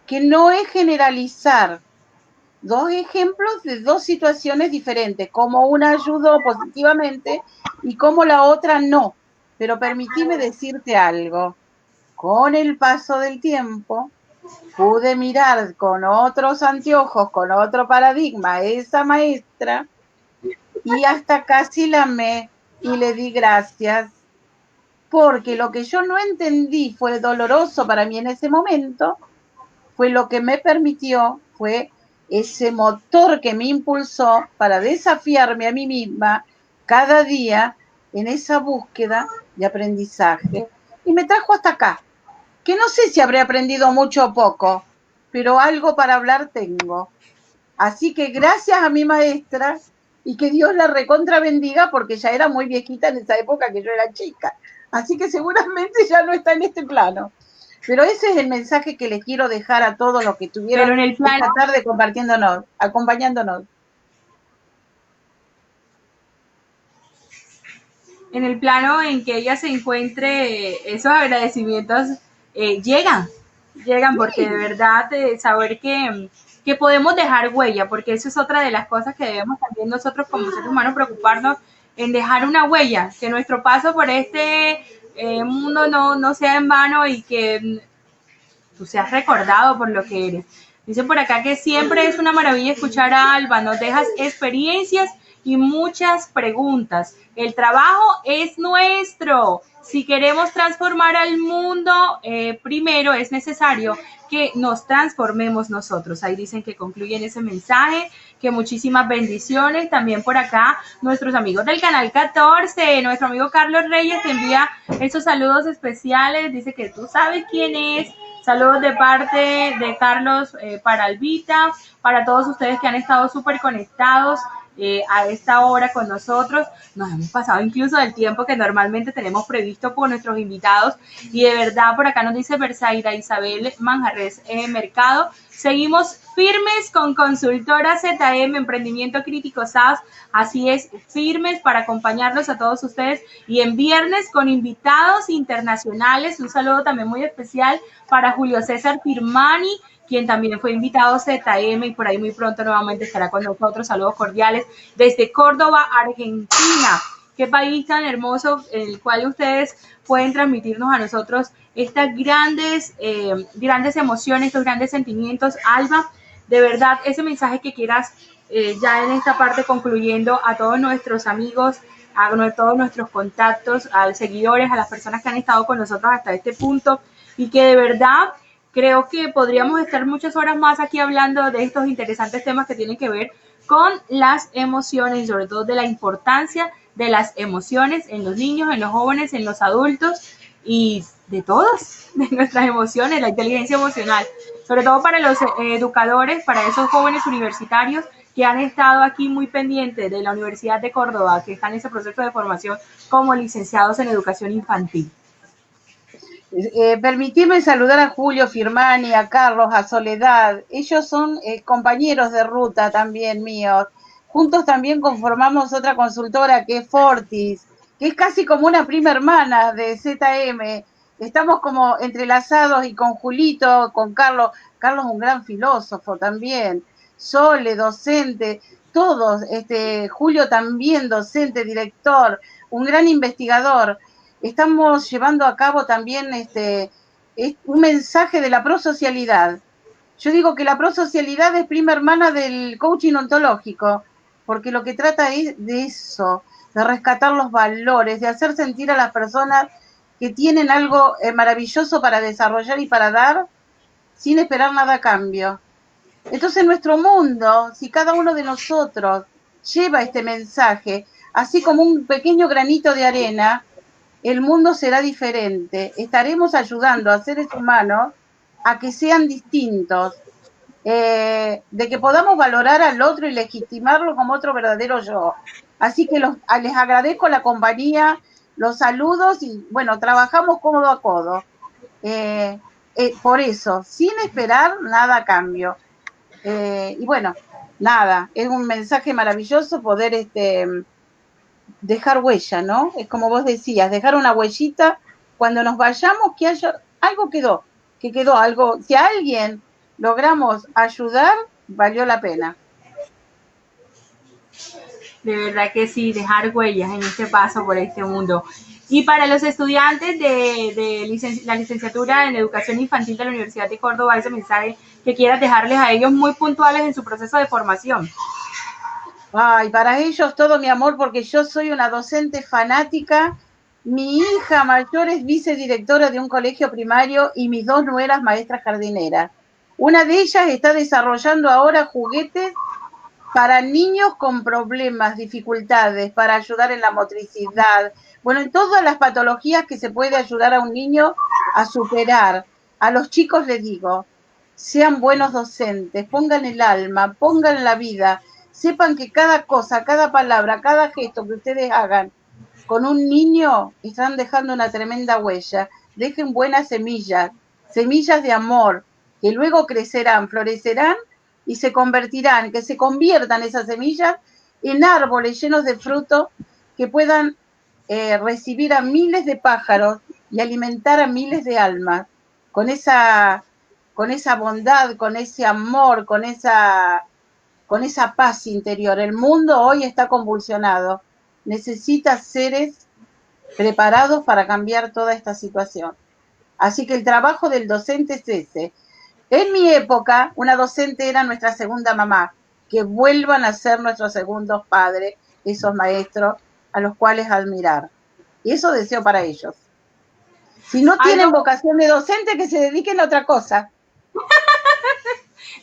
[SPEAKER 2] que no es generalizar, dos ejemplos de dos situaciones diferentes, como una ayudó positivamente y como la otra no. Pero permitime decirte algo, con el paso del tiempo, pude mirar con otros anteojos, con otro paradigma a esa maestra y hasta casi la amé y le di gracias, porque lo que yo no entendí fue doloroso para mí en ese momento, fue lo que me permitió, fue ese motor que me impulsó para desafiarme a mí misma cada día en esa búsqueda de aprendizaje y me trajo hasta acá, que no sé si habré aprendido mucho o poco, pero algo para hablar tengo. Así que gracias a mi maestra y que Dios la recontra bendiga porque ya era muy viejita en esa época que yo era chica. Así que seguramente ya no está en este plano. Pero ese es el mensaje que les quiero dejar a todos los que
[SPEAKER 1] Pero
[SPEAKER 2] estuvieron esta tarde compartiéndonos, acompañándonos.
[SPEAKER 1] en el plano en que ella se encuentre, esos agradecimientos llegan, llegan porque de verdad saber que podemos dejar huella, porque eso es otra de las cosas que debemos también nosotros como seres humanos preocuparnos en dejar una huella, que nuestro paso por este mundo no sea en vano y que tú seas recordado por lo que eres. Dice por acá que siempre es una maravilla escuchar a Alba, nos dejas experiencias y muchas preguntas. El trabajo es nuestro. Si queremos transformar al mundo, primero es necesario que nos transformemos nosotros. Ahí dicen que concluyen ese mensaje, que muchísimas bendiciones. También por acá, nuestros amigos del canal 14, nuestro amigo Carlos Reyes te envía esos saludos especiales. Dice que tú sabes quién es. Saludos de parte de Carlos para Albita, para todos ustedes que han estado súper conectados a esta hora con nosotros. Nos hemos pasado incluso del tiempo que normalmente tenemos previsto por nuestros invitados y de verdad por acá nos dice Bersaida Isabel Manjarres Mercado. Seguimos firmes con Consultora ZM, Emprendimiento Crítico SAS, así es, firmes para acompañarlos a todos ustedes y en viernes con invitados internacionales. Un saludo también muy especial para Julio César Firmani, quien también fue invitado a ZM y por ahí muy pronto nuevamente estará con nosotros. Saludos cordiales desde Córdoba, Argentina. Qué país tan hermoso en el cual ustedes pueden transmitirnos a nosotros estas grandes emociones, estos grandes sentimientos. Alba, de verdad, ese mensaje que quieras ya en esta parte concluyendo a todos nuestros amigos, a todos nuestros contactos, a los seguidores, a las personas que han estado con nosotros hasta este punto y que de verdad creo que podríamos estar muchas horas más aquí hablando de estos interesantes temas que tienen que ver con las emociones y sobre todo de la importancia de las emociones en los niños, en los jóvenes, en los adultos y de todas, de nuestras emociones, la inteligencia emocional, sobre todo para los educadores, para esos jóvenes universitarios que han estado aquí muy pendientes de la Universidad de Córdoba, que están en ese proceso de formación como licenciados en educación infantil.
[SPEAKER 2] Permitime saludar a Julio Firmani, a Carlos, a Soledad. Ellos son compañeros de ruta también míos. Juntos también conformamos otra consultora que es Fortis, que es casi como una prima hermana de ZM. Estamos como entrelazados y con Julito, con Carlos. Carlos un gran filósofo también. Sole, docente, todos. Julio también docente, director, un gran investigador. Estamos llevando a cabo también un mensaje de la prosocialidad. Yo digo que la prosocialidad es prima hermana del coaching ontológico, porque lo que trata es de eso, de rescatar los valores, de hacer sentir a las personas que tienen algo maravilloso para desarrollar y para dar, sin esperar nada a cambio. Entonces nuestro mundo, si cada uno de nosotros lleva este mensaje, así como un pequeño granito de arena, el mundo será diferente. Estaremos ayudando a seres humanos a que sean distintos, de que podamos valorar al otro y legitimarlo como otro verdadero yo. Así que les agradezco la compañía, los saludos y bueno, trabajamos codo a codo. Por eso, sin esperar nada a cambio. Y bueno, nada, es un mensaje maravilloso poder dejar huella, ¿no? Es como vos decías, dejar una huellita cuando nos vayamos, que haya algo quedó, que quedó algo. Si a alguien logramos ayudar, valió la pena.
[SPEAKER 1] De verdad que sí, dejar huellas en este paso por este mundo. Y para los estudiantes de la licenciatura en Educación Infantil de la Universidad de Córdoba, ese mensaje que quieras dejarles a ellos muy puntuales en su proceso de formación.
[SPEAKER 2] Ay, para ellos todo mi amor, porque yo soy una docente fanática. Mi hija mayor es vicedirectora de un colegio primario y mis dos nueras maestras jardineras. Una de ellas está desarrollando ahora juguetes para niños con problemas, dificultades, para ayudar en la motricidad, bueno, en todas las patologías que se puede ayudar a un niño a superar. A los chicos les digo, sean buenos docentes, pongan el alma, pongan la vida, sepan que cada cosa, cada palabra, cada gesto que ustedes hagan con un niño están dejando una tremenda huella. Dejen buenas semillas, semillas de amor, que luego crecerán, florecerán y se convertirán, que se conviertan esas semillas en árboles llenos de fruto que puedan recibir a miles de pájaros y alimentar a miles de almas con esa bondad, con ese amor, con esa paz interior. El mundo hoy está convulsionado. Necesita seres preparados para cambiar toda esta situación. Así que el trabajo del docente es ese. En mi época, una docente era nuestra segunda mamá. Que vuelvan a ser nuestros segundos padres, esos maestros a los cuales admirar. Y eso deseo para ellos. Si no tienen
[SPEAKER 1] Algo,
[SPEAKER 2] vocación de docente, que se dediquen a otra cosa.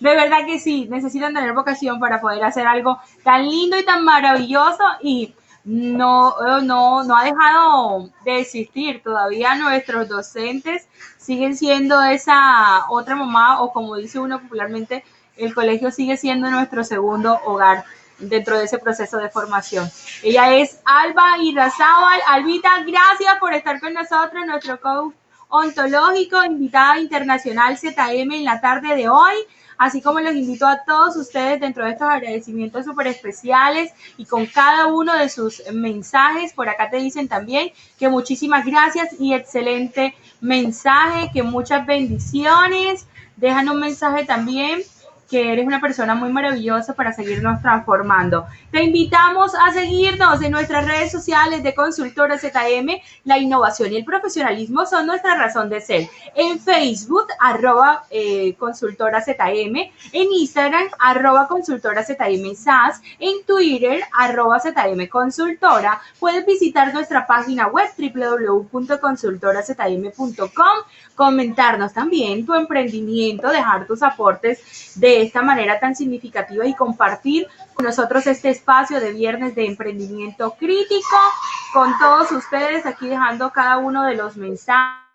[SPEAKER 1] de verdad que sí, necesitan tener vocación para poder hacer algo tan lindo y tan maravilloso y no ha dejado de existir. Todavía nuestros docentes siguen siendo esa otra mamá o como dice uno popularmente, el colegio sigue siendo nuestro segundo hogar dentro de ese proceso de formación. Ella es Alba Irrazábal. Albita, gracias por estar con nosotros, nuestro coach ontológico, invitada internacional ZM en la tarde de hoy, así como los invito a todos ustedes dentro de estos agradecimientos súper especiales y con cada uno de sus mensajes. Por acá te dicen también que muchísimas gracias y excelente mensaje, que muchas bendiciones. Dejan un mensaje también que eres una persona muy maravillosa para seguirnos transformando. Te invitamos a seguirnos en nuestras redes sociales de Consultora ZM. La innovación y el profesionalismo son nuestra razón de ser. En Facebook, @Consultora ZM. En Instagram, @Consultora ZM SAS. En Twitter, @ZM Consultora. Puedes visitar nuestra página web www.consultorazm.com, comentarnos también tu emprendimiento, dejar tus aportes de esta manera tan significativa y compartir con nosotros este espacio de viernes de emprendimiento crítico con todos ustedes, aquí dejando cada uno de los mensajes